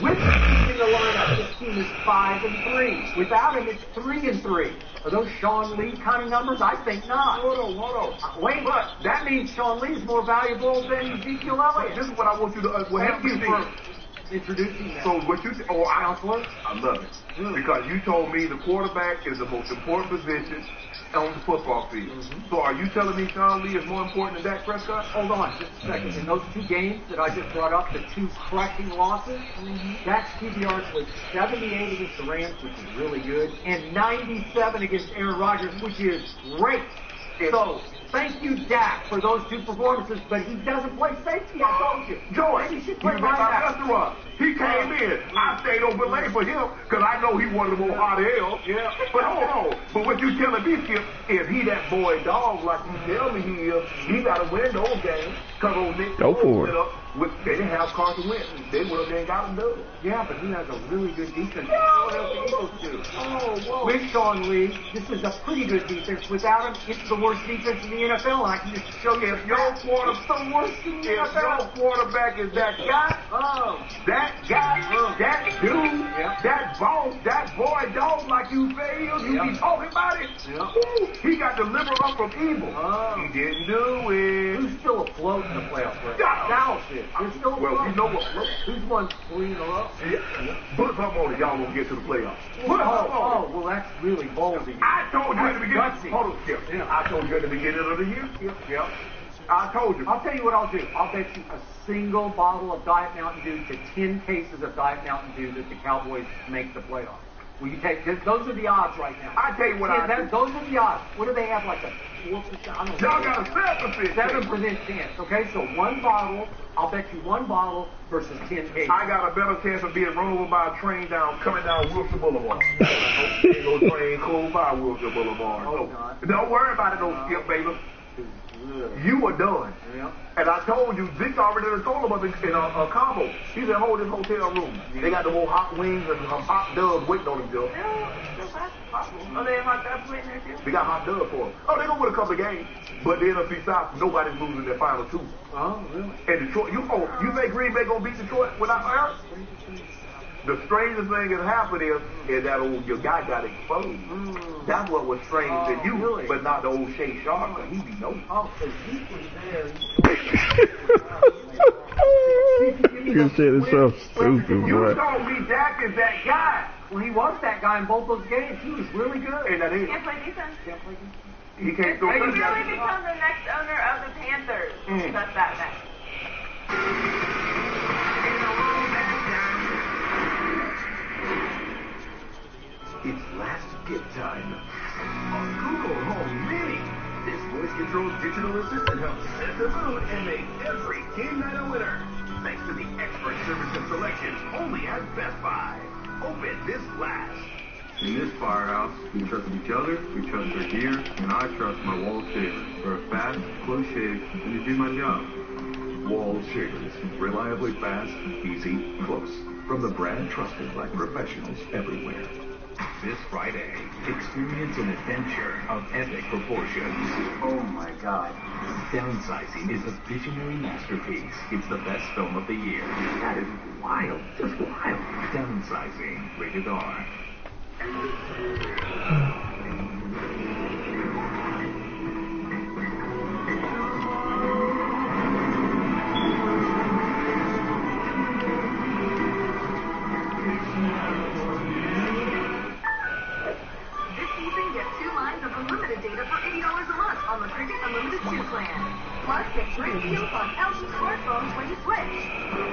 With him in the lineup, this team is 5-3. Without him, it's 3-3. Are those Sean Lee kind of numbers? I think not. Hold on. Wait, but that means Sean Lee's more valuable than Ezekiel Elliott. This is what I want you to help you for introducing that. So what you say? Oh, counselor, I love it because you told me the quarterback is the most important position on the football field. Mm-hmm. So are you telling me Sean Lee is more important than Dak Prescott? Hold on, just a second. In those 2 games that I just brought up, the 2 crushing losses, Dak's QBR was 78 against the Rams, which is really good, and 97 against Aaron Rodgers, which is great. So thank you, Dak, for those 2 performances, but he doesn't play safety. I told you. Joey, he should play linebacker. He came in. I stayed over late for him because I know he one of the more hot hell. Yeah. But hold on. But what you telling me, Skip, is he that boy dog like you tell me he is? He got to win those games because old Nick go for it. They didn't have Carson Wentz. They would have then got him done. Yeah, but he has a really good defense. What else the Eagles do? Whoa. With Sean Lee, this is a pretty good defense. Without him, it's the worst defense in the NFL, and I can just show you if your quarterback is that guy, that dude, that boss, that boy dog like you failed, you be talking about it. Ooh, he got delivered up from evil. He didn't do it. Who's still afloat in the playoffs? Dallas is. Well, you know what? Who's won 3 in a row? Put something on it. Y'all won't get to the playoffs. Well, that's really bold of you. I told you at the beginning. Hold on, Skip. I told you at the beginning of the year. Yep. I told you. I'll tell you what I'll do. I'll bet you a single bottle of Diet Mountain Dew to 10 cases of Diet Mountain Dew that the Cowboys make the playoffs. Will you take this? Those are the odds right now. I tell you what those are the odds. What do they have, like a 4%? I don't know. Y'all got a 7% chance. Okay, so 1 bottle. I'll bet you 1 bottle versus 10 cases. I got a better chance of being run over by a train coming down Wilshire Boulevard. Ain't no train cool by Wilshire Boulevard. Don't worry about it, no Skip Baylor. You were done. Yeah. And I told you, Vic already told him in a combo. He said, hold this hotel room. They got the more hot wings and hot doves waiting on him, Joe. Oh, they have hot doves waiting there, too? They got hot doves for him. Oh, they don't win a couple of games. But the NFC South, nobody's losing their final 2. Oh, really? And Detroit, you think Green Bay going to beat Detroit without Aaron? The strangest thing that happened is that your guy got exposed. That's what was strange to you, really? But not the old Shea Sharp, because he be no. Oh, because he was there. You said it's so stupid, boy. You told me Dak is that guy. Well, he was that guy in both those games. He was really good. And that is. Can't play defense. He can't throw. He really become the next owner of the Panthers. That's that next. It's last gift time on Google Home Mini. This voice-controlled digital assistant helps set the mood and make every game night a winner. Thanks to the expert service and selection only at Best Buy. Open this last. In this firehouse, we trust each other, we trust our gear, and I trust my wall shavers for a fast, close shave, and to do my job. Wall shavers, reliably fast, easy, close. From the brand trusted by professionals everywhere. This Friday, experience an adventure of epic proportions. Oh my God. Downsizing is a visionary masterpiece. It's the best film of the year. That is wild. Just wild. Downsizing. Rated R. On the Cricket Unlimited 2 plan. Plus, get great deals on LG smartphones when you switch.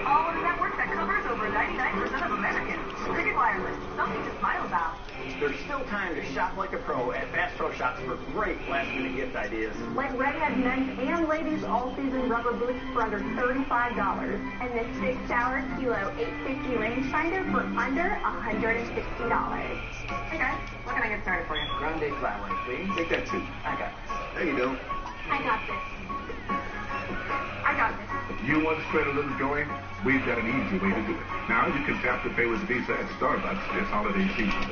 All on a network that covers over 99% of Americans. Cricket Wireless, something to smile about. there's still time to shop like a pro at Bass Pro Shops for great last-minute gift ideas. Like Redhead men's and ladies all-season rubber boots for under $35. And this 6-hour kilo 850 rangefinder for under $160. Hey guys, what can I get started for you? Grande flat white, please. Take that too. Okay. There you go. I got this. I got this. You want to spread a little joy? We've got an easy way to do it. Now you can tap to pay with Visa at Starbucks this holiday season.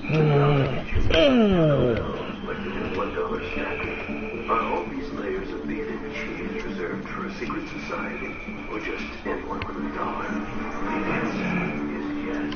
$1 snack. Are all these layers of beef and cheese reserved for a secret society, or just anyone with $1? The answer is yes.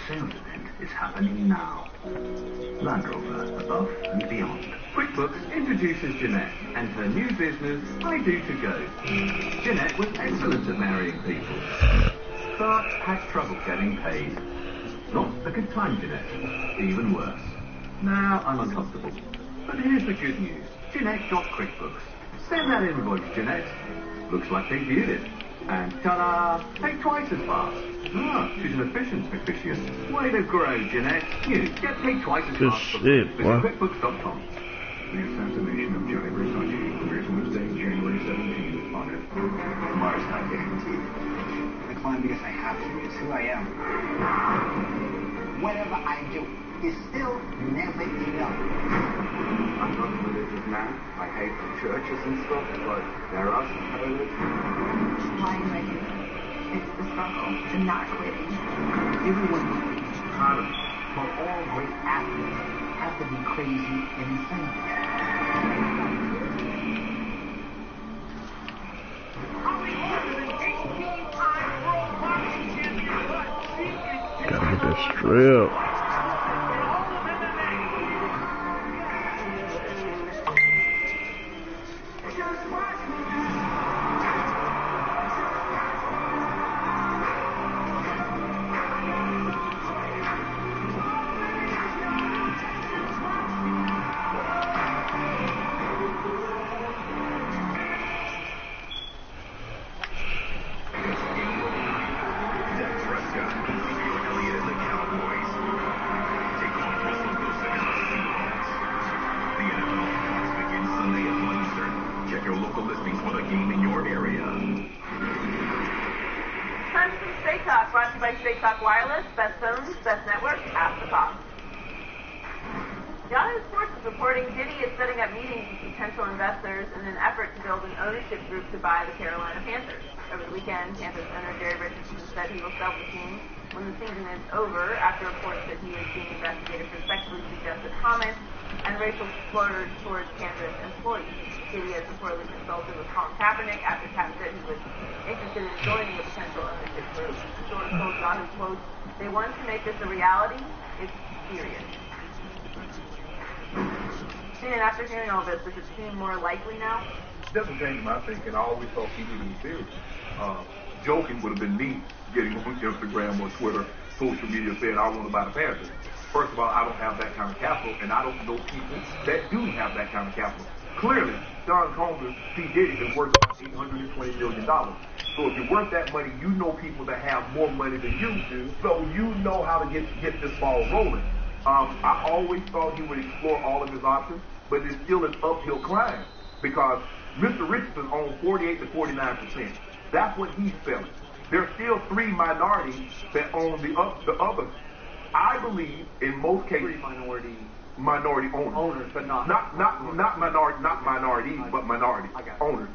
Sales event is happening now. Land Rover, above and beyond. QuickBooks introduces Jeanette and her new business, I Do To Go. Jeanette was excellent at marrying people, but had trouble getting paid. Not a good time, Jeanette. Even worse. Now I'm uncomfortable. But here's the good news. Jeanette got QuickBooks. Send that invoice, Jeanette. Looks like they viewed it. And ta-da! Take twice as fast. Ah, she's an efficient officiant. Way to grow, Jeanette. You get paid twice as fast. Shit, boy. QuickBooks.com. The assassination of Johnny Versace occurs Wednesday, January 17th on Earth. Tomorrow's not guaranteed. I climb because I have to. It's who I am. Whatever I do is still never enough. I'm not a religious man. I hate the churches and stuff, but there are some religions. Why do I do it? It's the struggle, the not quitting. Everyone thinks part of it, but all great athletes have to be crazy and insane. Gotta get that strip. Wireless, best phones, best network, half the cost. Yahoo Sports is reporting Diddy is setting up meetings with potential investors in an effort to build an ownership group to buy the Carolina Panthers. Over the weekend, Panthers owner Jerry Richardson said he will sell the team when the season is over after reports that he is being investigated for sexually suggestive comments and racial slurs towards Panthers employees. Diddy has reportedly consulted with Colin Kaepernick after Cap said he was interested in joining a potential ownership group. The source told Yahoo, quote, "They want to make this a reality. It's serious." And after hearing all this, does it seem more likely now? It doesn't change my thinking. I always thought he would be serious. Joking would have been me getting on Instagram or Twitter, social media saying, I want to buy the Panthers. First of all, I don't have that kind of capital, and I don't know people that do have that kind of capital. Clearly, Sean Combs, P. Diddy, is worth about $820 million. So if you're worth that money, you know people that have more money than you do, so you know how to get this ball rolling. I always thought he would explore all of his options, but it's still an uphill climb because Mr. Richardson owns 48 to 49%. That's what he's selling. There's still 3 minorities that own the other. I believe in most cases minority owners, but not minorities, but minority owners.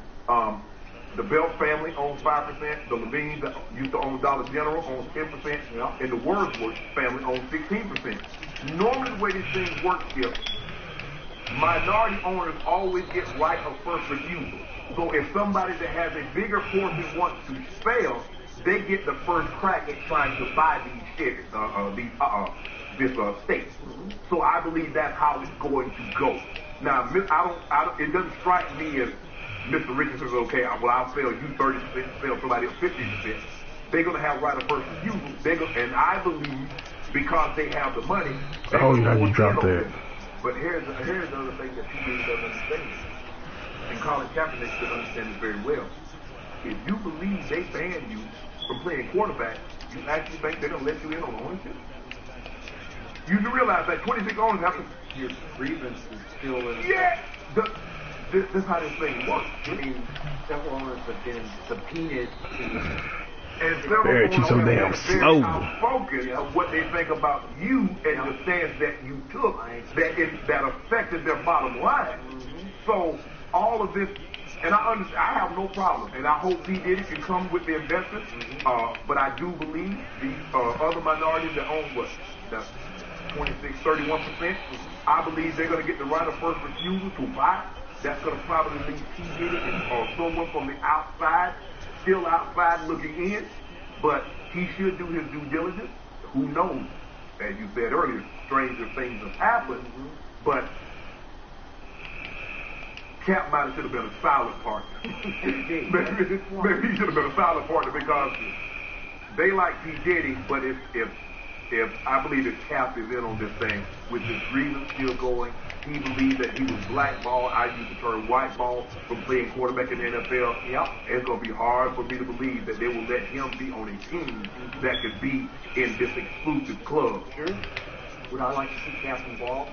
The Belt family owns 5%. The Levines that used to own Dollar General owns 10%, and the Wordsworth family owns 16%. Normally, the way these things work is minority owners always get right of first refusal. So if somebody that has a bigger portion wants to sell, they get the first crack at trying to buy these shares, state. So I believe that's how it's going to go. Now, it doesn't strike me as Mr. Richardson says, okay, well, I'll sell you 30%, sell somebody else 50%. They're going to have right of first refusal. And I believe because they have the money. Oh, yeah, you dropped that. But here's the other thing that people doesn't understand. And Colin Kaepernick should understand it very well. If you believe they ban you from playing quarterback, you actually think they're going to let you in on ownership? You do realize that 26 owners have to... Your grievance is still in... Yeah! This is how this thing works. I mean, several owners have been subpoenaed and several Barrett, you so damn slow. Focus of what they think about you and the stance that you took that affected their bottom line. So all of this, and I understand, I have no problem, and I hope P. Diddy can come with the investors. But I do believe the other minorities that own what, that's 26, 31%. I believe they're going to get the right of first refusal to buy. That's going to probably leave P. Diddy or someone from the outside, still outside looking in. But he should do his due diligence. Who knows? As you said earlier, stranger things have happened. But Cap might should have been a silent partner. maybe he should have been a silent partner because they like P. Diddy, but if I believe that Cap is in on this thing with his grievance still going, he believed that he was blackballed. I use the term whiteball from playing quarterback in the NFL. Yep. It's going to be hard for me to believe that they will let him be on a team that could be in this exclusive club. Sure. Would I like to see Cap involved?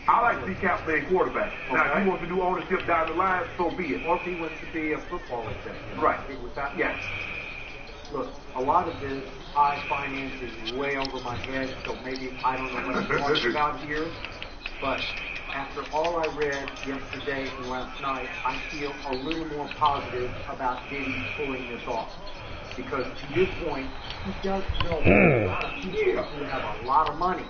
I like to see Cap playing quarterback. Okay. Now, if he wants to do ownership down the line, so be it. Or if he wants to be a football executive. Right. Yes. Look, a lot of this high finance is way over my head, so maybe I don't know what I'm talking about here. But after all I read yesterday and last night, I feel a little more positive about Diddy pulling this off. Because to your point, he does know a lot of people who have a lot of money.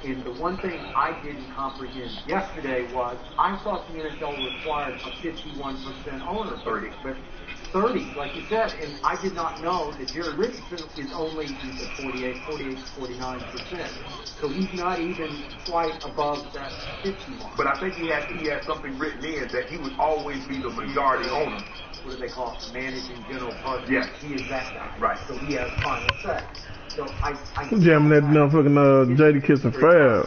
And the one thing I didn't comprehend yesterday was I thought the NFL required a 51% owner, 30, but 30, like you said, and I did not know that Jerry Richardson is only 48 to 49%. So he's not even quite above that 50 mark. But I think he had something written in that he would always be the majority owner. What do they call it? Managing general partner. Yes. He is that guy. Right. So he has final say. So I jamming that motherfucking J.D. Kissing Fab.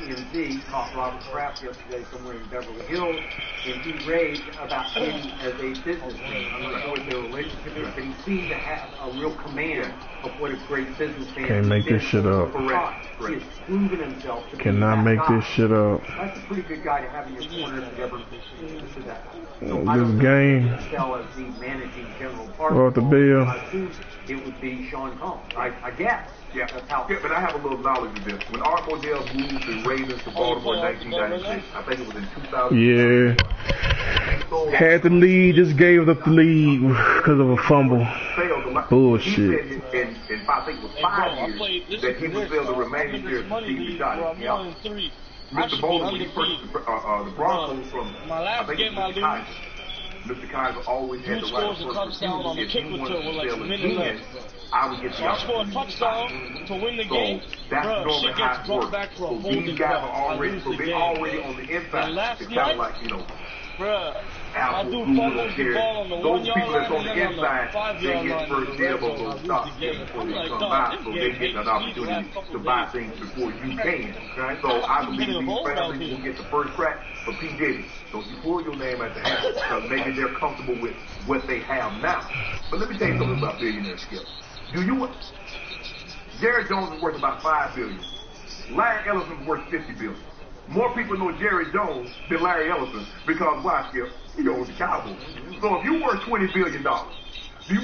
TMZ caught Robert Kraft yesterday somewhere in Beverly Hills, and he raved about Diddy as a businessman. I'm not sure what their relationship is, but he seemed to have a real command of what a great businessman is. Can't make this shit up. Correct. He has proven himself to be Cannot make this shit up. That's a pretty good guy to have in your corner if you ever to that. So this game. As the managing general partner, off the bill. I assume it would be Sean Combs. I guess. Yeah. But I have a little knowledge of this. When Art Modell moved the Ravens to Baltimore in 1996, I think it was in 2000. Yeah. Had the lead, just gave up the lead because of a fumble. Bullshit. He said in I think it was 5 years that he would sell the remaining shares to Steve Bisciotti. Yeah. Mr. Bowles, when he purchased the Broncos from, I think it was Mr. Kaiser. Mr. Kaiser always had the right of first refusal. If he wanted to sell again, I would get the opportunity to buy. To win the game, that's normally how it works. So these guys are already, on the inside. It's kind of like, you know, Apple, Google, Jerry. Those people that's on the inside, they get first dib on those stocks before they come by, so they get an opportunity to buy things before you can. So I believe these families will get the first crack for P. Diddy. Don't you pull your name at the hat, because maybe they're comfortable with what they have now. But let me tell you something about billionaire skills. Jerry Jones is worth about $5 billion. Larry Ellison is worth $50 billion. More people know Jerry Jones than Larry Ellison because why, Skip? He owns the Cowboys. So if you're worth $20 billion,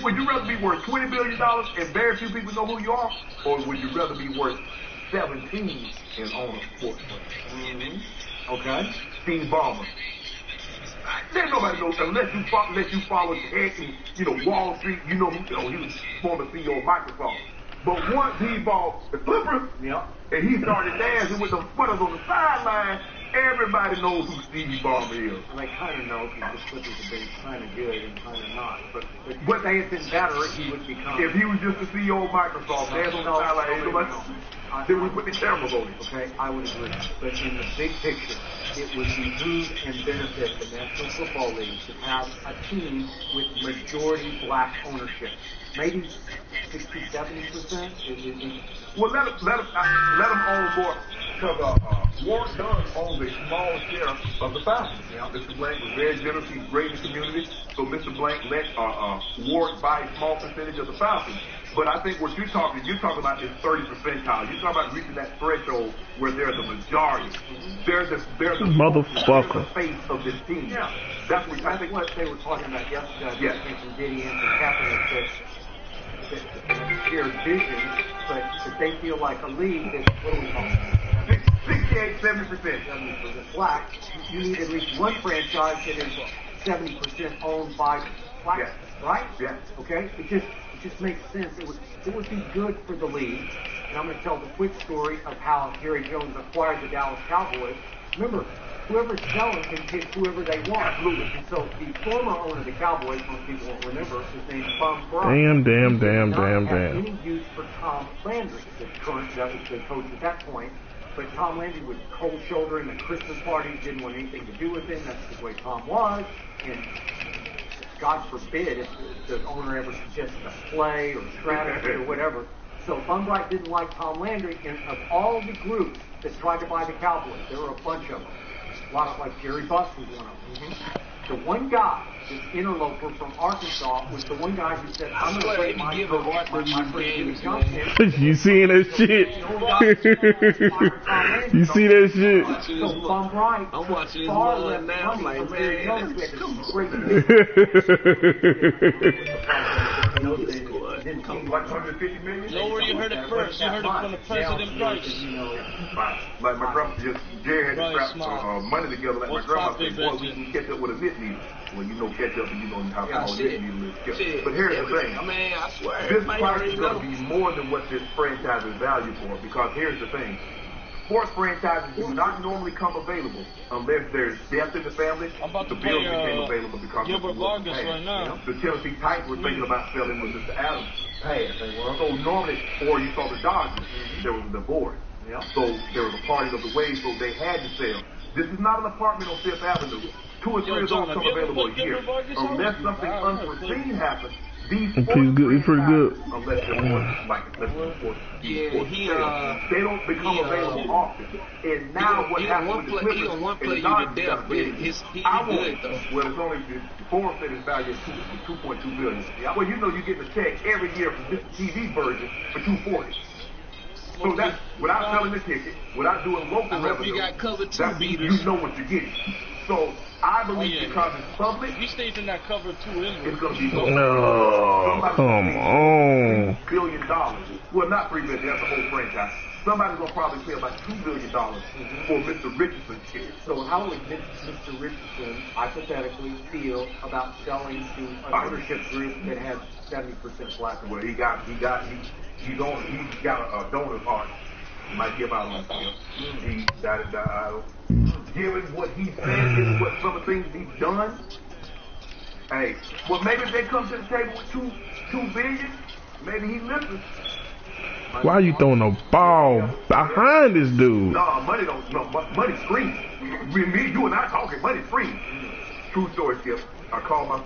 would you rather be worth $20 billion and very few people know who you are, or would you rather be worth 17 and own a sports brand? Okay. Steve Ballmer. There's nobody knows unless you follow Tech and Wall Street. He was former CEO of Microsoft. But once he bought the Clippers, and he started dancing with the footers on the sideline, Everybody knows who Stevie Ballmer is. And they kind of know because the Clippers have been kind of good and kind of not. But if they had been better, he would become. If he was just the CEO of Microsoft, there's no like, then we put the cameras on him. Okay, I would agree. But in the big picture, it would behoove and benefit the National Football League to have a team with majority black ownership. Maybe 60, 70%. Well, let them own more. Because Warren Dunn owns a small share of the Falcons. Mr. Blank was very generous. He's great in the community. So Mr. Blank let Ward buy a small percentage of the Falcons. But I think what you're talking about is 30 percentile. You're talking about reaching that threshold where they're the majority. They're the motherfucker. Face of this team. Yeah. That's what I think what they were talking about yesterday. Yes. From Gideon and Kaepernick that shared vision, but that they feel like a league that's, what do we call it? 68, 70% black. You need at least one franchise that is 70% owned by blacks, right? Yeah. Okay? It just makes sense. It would be good for the league. And I'm going to tell the quick story of how Jerry Jones acquired the Dallas Cowboys. Remember, whoever's selling can pick whoever they want. Absolutely. And so the former owner of the Cowboys, most people won't remember, his name's Bum Bright. Damn. Any use for Tom Landry, the current that was the coach at that point. But Tom Landry was cold shouldering the Christmas parties, didn't want anything to do with him. That's the way Tom was. And God forbid if the owner ever suggested a play or strategy or whatever. So Bum Bright didn't like Tom Landry, and of all the groups that tried to buy the Cowboys, there were a bunch of them. A lot of, like Jerry Buss was one of them. The one guy, this interloper from Arkansas, was the one guy who said, I'm going to break my coach. You seeing that shit? You see that shit? So Bum Bright, I'm watching this far one less now, money like, from Jerry man, Jones. that's like 150 million? Nowhere you heard it first. You heard it from the President Price. Like my grandma, Jerry had to scrap money together. Like my grandma said, boy, we can catch up with a knit needle. Well, you know catch up and you know how a knit needle is. But here's the thing. I swear. This price is going to be more than what this franchise is valued for, because here's the thing. Sports franchises do not normally come available unless there's death in the family. The Bills became available because Gilbert Vargas right now. The Tennessee Titans were thinking about selling when Mr. Adams passed. So normally, or you saw the Dodgers, there was a divorce. So there was a parting of the ways, so they had to sell. This is not an apartment on Fifth Avenue. 2 or 3 of those come available a year. Unless something unforeseen happens, these he's pretty good. Unless they're like, they don't become available often. And now what happens with the Clippers, he on one play you to death, but he's good though. Well, it's only the Forbes said his value is $2.2 billion. Well, you know you're getting a check every year from this TV version for $240. So that's without selling the ticket, without doing local revenue. You got cover two beaters. You know what you're getting. So I believe because it's public, he stays in that cover two. It's going to be no. Come on. $3 billion. Well, not $3 billion. That's the whole franchise. Somebody's going to probably pay about $2 billion for Mr. Richardson's ticket. So how would Mr. Richardson hypothetically feel about selling to an ownership group that had 70% black? Well, he's got a donor heart. He might give out on him. He got it out. Given what he said and what some of the things he's done, hey, well, maybe if they come to the table with $2 billion, maybe he listens. Why are you throwing a ball behind this dude? No, money's free. Me, you and I talking, money's free. True story, Skip. I called my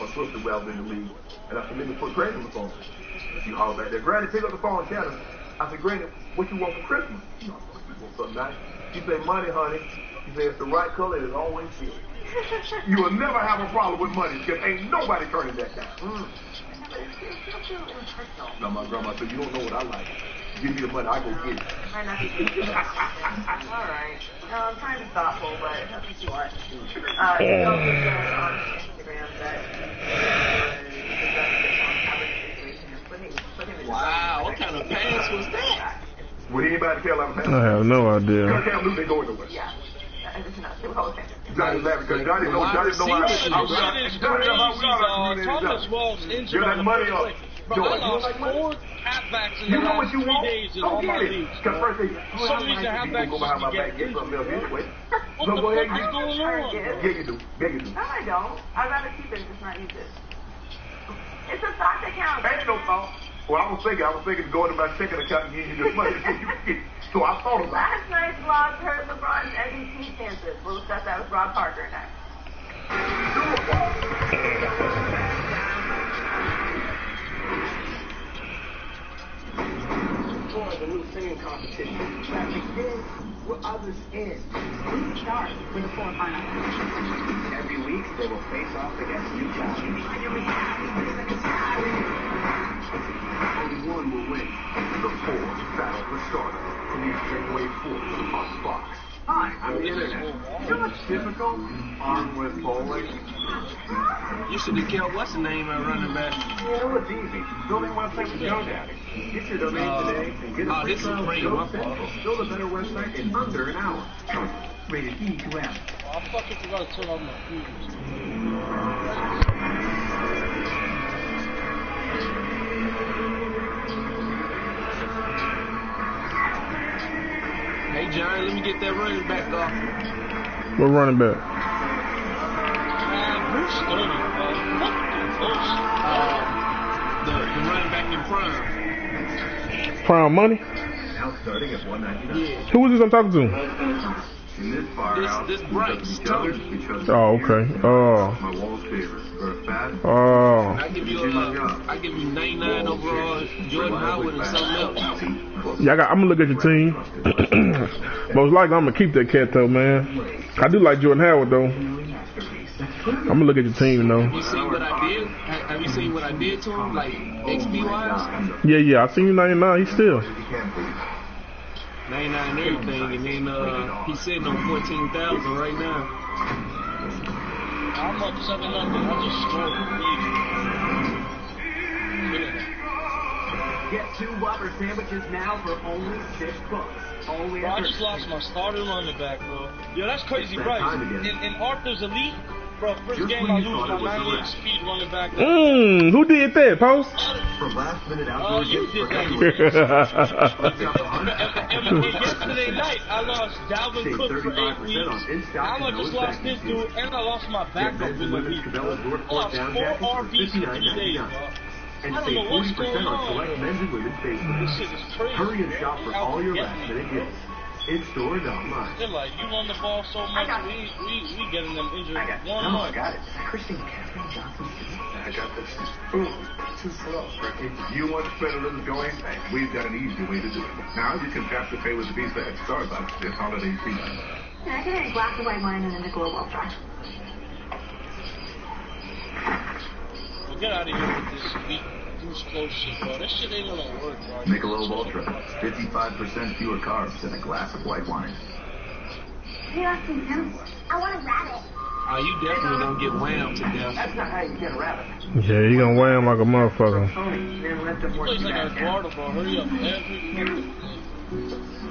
sister while I was in the league, and I said, let me put Granny on the phone. She called back there. Granny, pick up the phone and tell her. I said, Granny, what you want for Christmas? You want something nice? She said, money, honey. She said, it's the right color, it's always good. You will never have a problem with money, Skip. Ain't nobody turning that down. No, my grandma said, you don't know what I like. Give me the money, I go get it. All right. No, I'm trying to be thoughtful, but nothing too much. Oh. On Instagram that wow, what kind of pass was that? Would anybody tell I'm I have no idea. Cam Newton ain't going nowhere. Yeah. Johnny laughing because Johnny know how Give that money up. Bro, I lost 4 halfbacks in the last 3 days in all my leagues. For some reason, halfbacks just get injured, bro. What the fuck is going on? Yeah, you do. Yeah, you do. No, I don't. I'd rather keep it and just not use it. It's a stock account. Ain't no fault. Well, I was thinking going to my checking account and giving you this money. So I thought about it. Last night's vlog heard LeBron's MVP chances. We'll discuss that with Rob Parker next. For the new singing competition, that begins where others end. Who's start for the quarterfinals? Every week, they will face off against new challengers. Only one will win. The 4 Battle for Stardom. Premieres January 4th on Fox. Hi, I'm the Internet. You know what's difficult? Arm with bowling. You should have kept what's the name of running back? You know what's easy? Building a website with GoDaddy. Get your domain today and get a free trial of GoFit. Build a better website in under an hour. Rated E to M. I fucking forgot to turn on my food. Hey, John, let me get that running back off. What running back? Who's starting? The running back in prime. Prime money? Now starting at $1.99. Yeah. Who was this I'm talking to? In this firehouse, this bright stuff. Oh, okay. Oh. My wall's favorite. For a fast, Oh. I give you 99 overall Jordan Howard and something else. Yeah, I'm gonna look at your team. Most likely, I'm gonna keep that cat though, man. I do like Jordan Howard though. I'm gonna look at your team though. You see what I did? Have you seen what I did to him, like XP wise? Yeah, I seen you 99. He's still 99 and everything, and then he's sitting on 14,000 right now. I'm up 700. I just scored. Get 2 Whopper sandwiches now for only $6. Only Bro, I just lost my starting running back, bro. Yo, that's crazy, right? In Arthur's Elite, bro, first game I lose my 98 speed running back. Who did that, Post? From last minute Oh, you did that. And yesterday night, I lost Dalvin Cook for 8 weeks. Now I just lost this dude, and I lost my backup in the week. I lost 4 RBs in 3 days, bro. And I don't save know what's 40% going on on. select men's and women's This basements. shit is crazy. Hurry and shop for all your last minute gifts. In store and online. They're like, you run the ball so much, we getting them injured. I got it. One No, I month. got it. Christian Catherine Johnson. I got this. Boom. Too slow. If you want to spend a little joint, we've got an easy way to do it. Now you can tap to pay with Visa at Starbucks this holiday season. Can I get a glass of white wine and then a global fry? Well, get out of here with this sweet goose close shit, bro. This shit ain't gonna work, bro. Michelob Ultra, 55% fewer carbs than a glass of white wine. You want some Tim? I want a rabbit. Oh, you definitely gonna get whammed to death. That's not how you get a rabbit. Yeah, you gonna wear him like a motherfucker. Tony, then let them work Plays like back Eduardo, bro. Hurry up.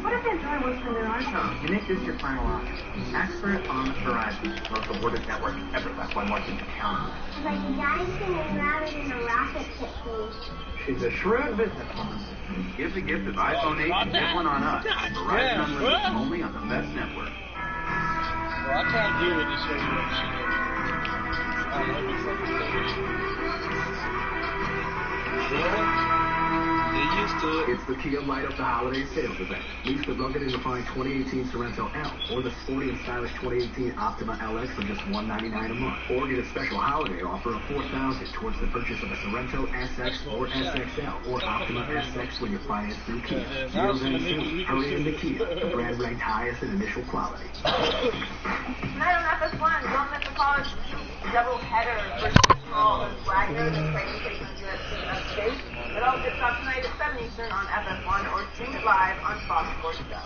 What if Android wants the new iPhone? You make this your final option. Expert on Verizon, most awarded network ever. That's why Mark can count on it. But you guys can rabbit in a rocket ship, please. She's a shrewd businesswoman. Give the gift of iPhone 8 and get one on us. Verizon Unlimited only on the best network. Bro, I can't deal with this whole shit. I love it fucking thing. Get used to it. It's the Kia Light Up the Holiday Sales Event. Lease the rugged and refined 2018 Sorrento L or the sporty and stylish 2018 Optima LX for just $199 a month. Or get a special holiday offer of $4,000 towards the purchase of a Sorrento SX or SXL or Optima SX when you finance through Kia. Deals end soon. Hurry into Kia, the brand ranked highest in initial quality. Tonight on FS1, don't miss the college double header versus Small and Wagner. The playing taking USC and Upstate. It all gets up tonight at 7 Eastern on FS1 or stream it live on Fox Sports Go.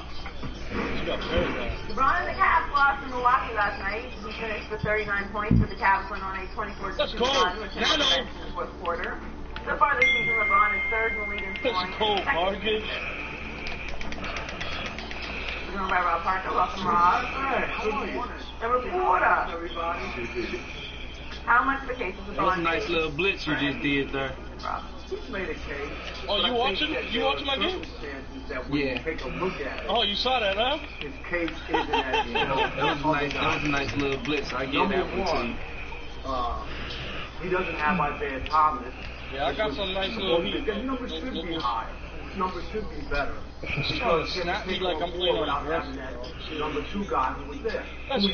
LeBron and the Cavs lost in Milwaukee last night. He finished with 39 points with the Cavs went on a 24-2 run with him in the fourth quarter. So far this season, LeBron is third in the league in scoring. We're going by Rob Parker. Welcome, Rob. Number 4. How much vacation was That was a on? nice little blitz you just did there. Rob. He's made a case. Oh, you watching? You watching my game? Yeah. Take a look at it. Oh, you saw that, huh? His case isn't as that was a nice little blitz. I get that one to you. He doesn't have Isaiah Thomas. Yeah, I got some nice little heat. His numbers should be higher. His numbers should be better. He's trying to snap me like I'm playing on the rest. Number 2 guy who was there. Let's go,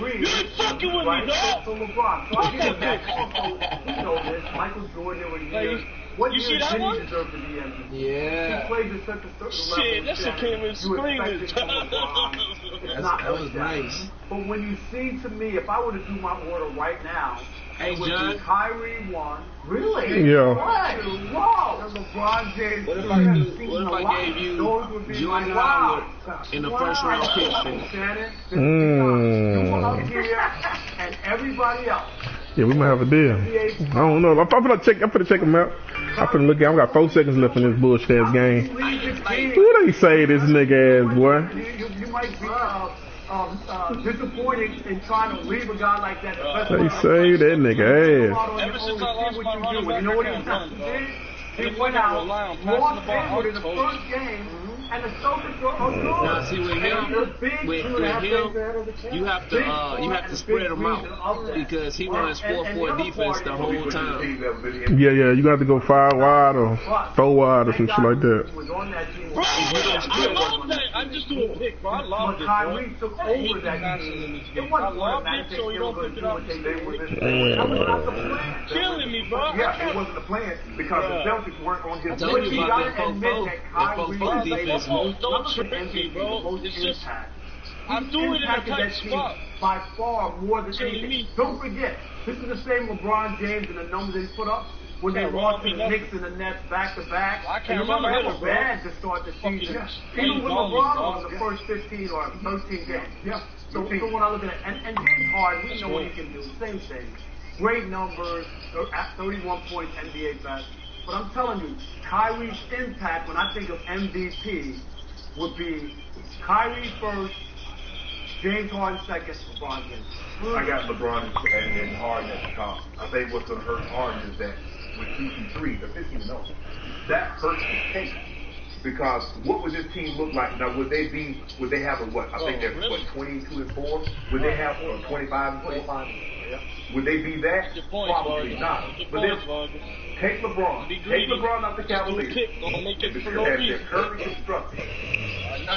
baby! You ain't fucking with me, dog! So LeBron. So I get that. Also, you know this. Michael Jordan over the years. What you see that one? Deserve to be MVP? Yeah. He plays at such a certain shit, that shit came in screaming. That was nice. But when you see, to me, if I were to do my order right now, hey, it would John. be Kyrie 1. Really? Yeah. What? Whoa. LeBron James. What if I gave you Jordan Howard in the first round pick? And everybody else. Yeah, we might have a deal. I don't know. I'm gonna check them out. I'm gonna look at. I got 4 seconds left in this bullshit ass game. Who they say this nigga ass boy? You might be disappointed in trying to leave a guy like that. They say that nigga ass. Ever since I lost my running back, you know what he I can't run, bro. He went out, lost Hayward in the first game, and the Celtics are good. Now see with him, you have to spread him out because he runs 4-4 defense the whole time. Yeah, you got to go 5 wide or 4 wide or some shit like that. Bro, I love that. I'm just doing a pick, bro. I love it, bro. Kyrie took over that game. I love it, so you don't pick it up. Killing me, bro. Yeah, it wasn't a plan because the Celtics weren't on his I told you about that 4-4 defense. Don't trick me, bro. It's just, I'm doing it in a tight spot. By far more than anything. Don't forget, this is the same LeBron James and the numbers that he put up when they lost to the Knicks and the Nets back to back. I can't remember remember it was bad to start the season. Even with LeBron on the first 15 or 13 games. Yeah. So when I look at it, and James Harden, we know what he can do. Same thing. Great numbers, at 31 points, NBA best. But I'm telling you, Kyrie's impact when I think of MVP would be Kyrie first, James Harden second, LeBron James. I got LeBron and Harden at the top. I think what's going to hurt Harden is that with 2-3, the 15-0, that hurts the case. Because what would this team look like? Now, would they have a what? I think they're, 22-4? Would they have 25-4? Would they be that? Probably not. But then, take LeBron out the Cavaliers. They're currently constructed.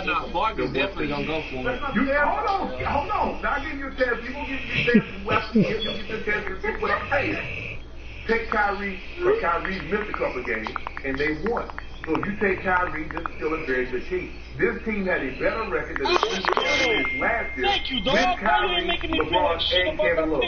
No, Vargas definitely gonna go for it. Hold on. Now I give you a chance. You gonna get your chance. You get your chance to see what I'm saying. Take Kyrie, or Kyrie missed a couple games, and they won. So if you take Kyrie, this is still a very good team. This team had a better record than the Cavaliers last year. Thank you, dog. With Kyrie, LeBron, and Kevin Love.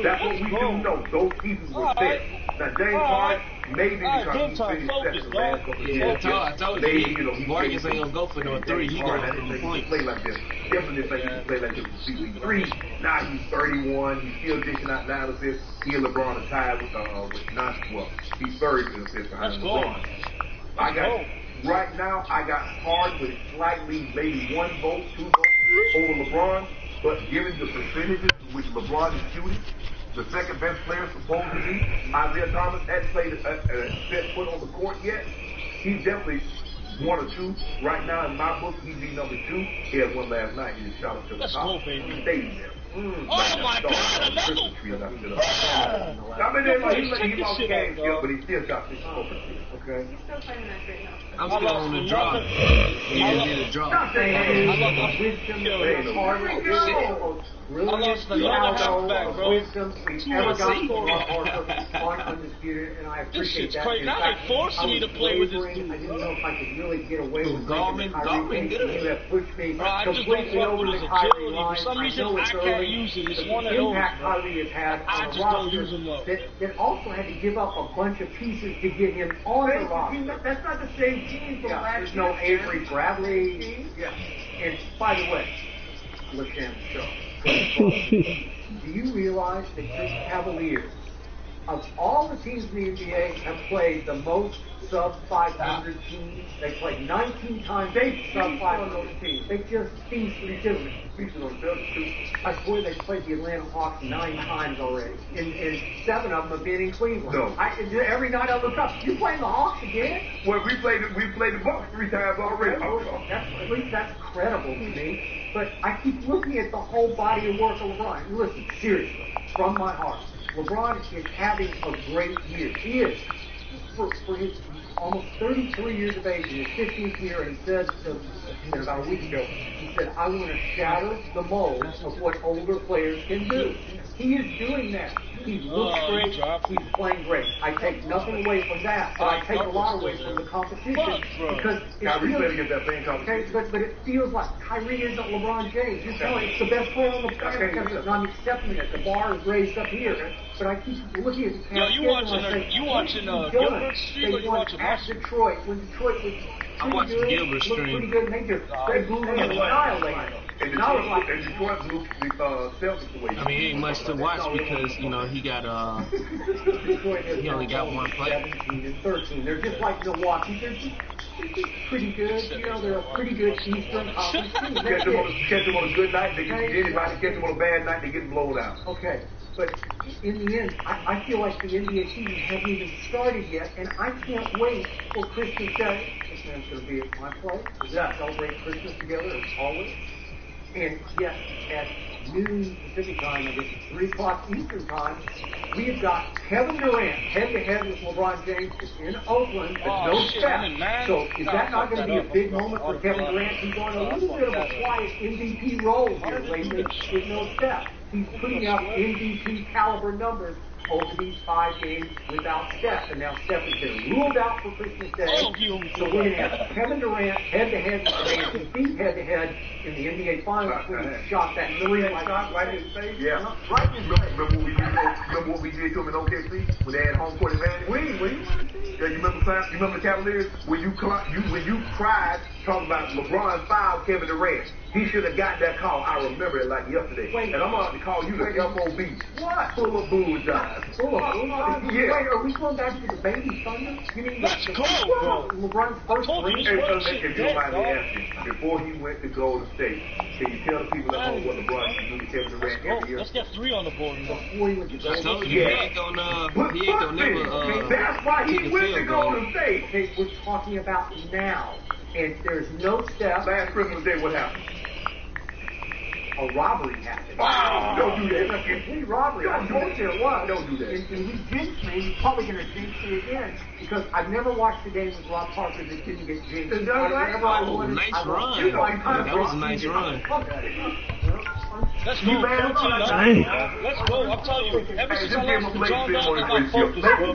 That's what we do know. Those pieces were there. Now James Harden, maybe because he finished second the last couple of years. I told you, Vargas ain't gonna go for no 3. He gonna go for the point. Play like this. Definitely think he can play like this for CP3. Now he's 31. He's still dishing out 9 assists. He and LeBron are tied with 9. Well, he's 30 assists behind LeBron. Right now, I got Harden with slightly, maybe 1 vote, 2 votes over LeBron. But given the percentages which LeBron is shooting, the second best player supposedly, Isaiah Thomas, hadn't played set foot on the court yet. He's definitely 1 or 2. Right now, in my book, he'd be number 2. He had 1 last night. He just shot up to the top. He stayed there. Oh my God! Another. I mean, he lost games, but he still shot 6 over. Okay. He's still playing that right now. I'm still on the draw. He just did a draw. Really? I lost another halfback, bro. Wisdom we've ever got on Undisputed, and I appreciate that. Crazy. Now they forced me to play with this dude. I didn't know if I could really get away with Garmin good. You have pushed me completely over the Kyrie line. For some reason, I can't use it. It's one of those. Impact Kyrie has had on the roster that also had to give up a bunch of pieces to get him on the roster. That's not the same team from last year. There's no Avery Bradley. Yeah. And by the way, LeChamp show. Do you realize that this Cavaliers of all the teams in the NBA have played the most sub-500 teams. They played 19 times. They sub-500 teams. They just feasted themselves. I swear they played the Atlanta Hawks 9 times already. And 7 of them have been in Cleveland. No. Every night I look up, you playing the Hawks again? Well, we played the Bucks 3 times already. At least that's credible to me. But I keep looking at the whole body of work of LeBron. Listen, seriously, from my heart, LeBron is having a great year. He is. For his almost 33 years of age, in his 15th year, and he said about a week ago, he said, I want to shatter the mold of what older players can do. He is doing that. He looks great. He's playing great. I take nothing away from that, but I take a lot away from the competition because Kyrie played against that same competition. But it feels like Kyrie isn't LeBron James. You're telling me it's the best player on the planet. And I'm accepting it. The bar is raised up here, but I keep looking at the Yo, you watching Gilbert Street or you watching Detroit when Detroit was I'm watching Gilbert Street. Pretty good. They blew him in the style. And Detroit blew the Celtics away. I mean, it ain't much to watch because, you know, he only got one play. 17 and 13. They're just like Milwaukee. They're just pretty good. You know, they're a pretty good Eastern Conference team. Catch them on a good night, they get anybody. Catch them on a bad night, they get blown out. Okay. But in the end, I feel like the NBA season hasn't even started yet, and I can't wait for Christmas Day. This man's going to be at my place. We're going to celebrate Christmas together as always. And yet, at noon Pacific time, I guess it's 3 o'clock Eastern time, we have got Kevin Durant head-to-head with LeBron James in Oakland with no Steph. So is that not going to be a big moment for Kevin Durant? He's on a little bit of a quiet MVP role here lately with no Steph. He's putting up MVP caliber numbers over these 5 games without Steph. And now Steph has been ruled out for Christmas Day. So we're going to have Kevin Durant head-to-head with the MVP head-to-head in the NBA Finals when he shot that million shot right in his face. Yeah. Right in his face. Remember what we did to him in OKC when they had home court advantage? Yeah, you remember the Cavaliers? When you cried talking about LeBron fouled Kevin Durant. He should have got that call. I remember it like yesterday. And I'm about to call you the FOB. What? Full of bullseyes. Full of bullseyes? Yeah. Wait, are we going back to the baby thunder? You mean that's cold, bro. LeBron's first ring? If you mind me asking, before he went to Golden State, can you tell the people at home what LeBron can do to Kevin Durant every year? Let's get 3 on the board. Before he went to Golden State. He ain't gonna never that's why he went to Golden State. Okay, we're talking about now. And there's no Steph. Last Christmas Day, what happened? A robbery happened. Wow. Don't do that. A complete robbery. I told you it was. Don't do that. And he jinxed me. He's probably going to jinx me again because I've never watched a game with Rob Parker that didn't get jinxed. Nice run. That was a nice run. Let's go. Let's go. I'm telling you. Ever since I lost to John Dog, I got focused, bro.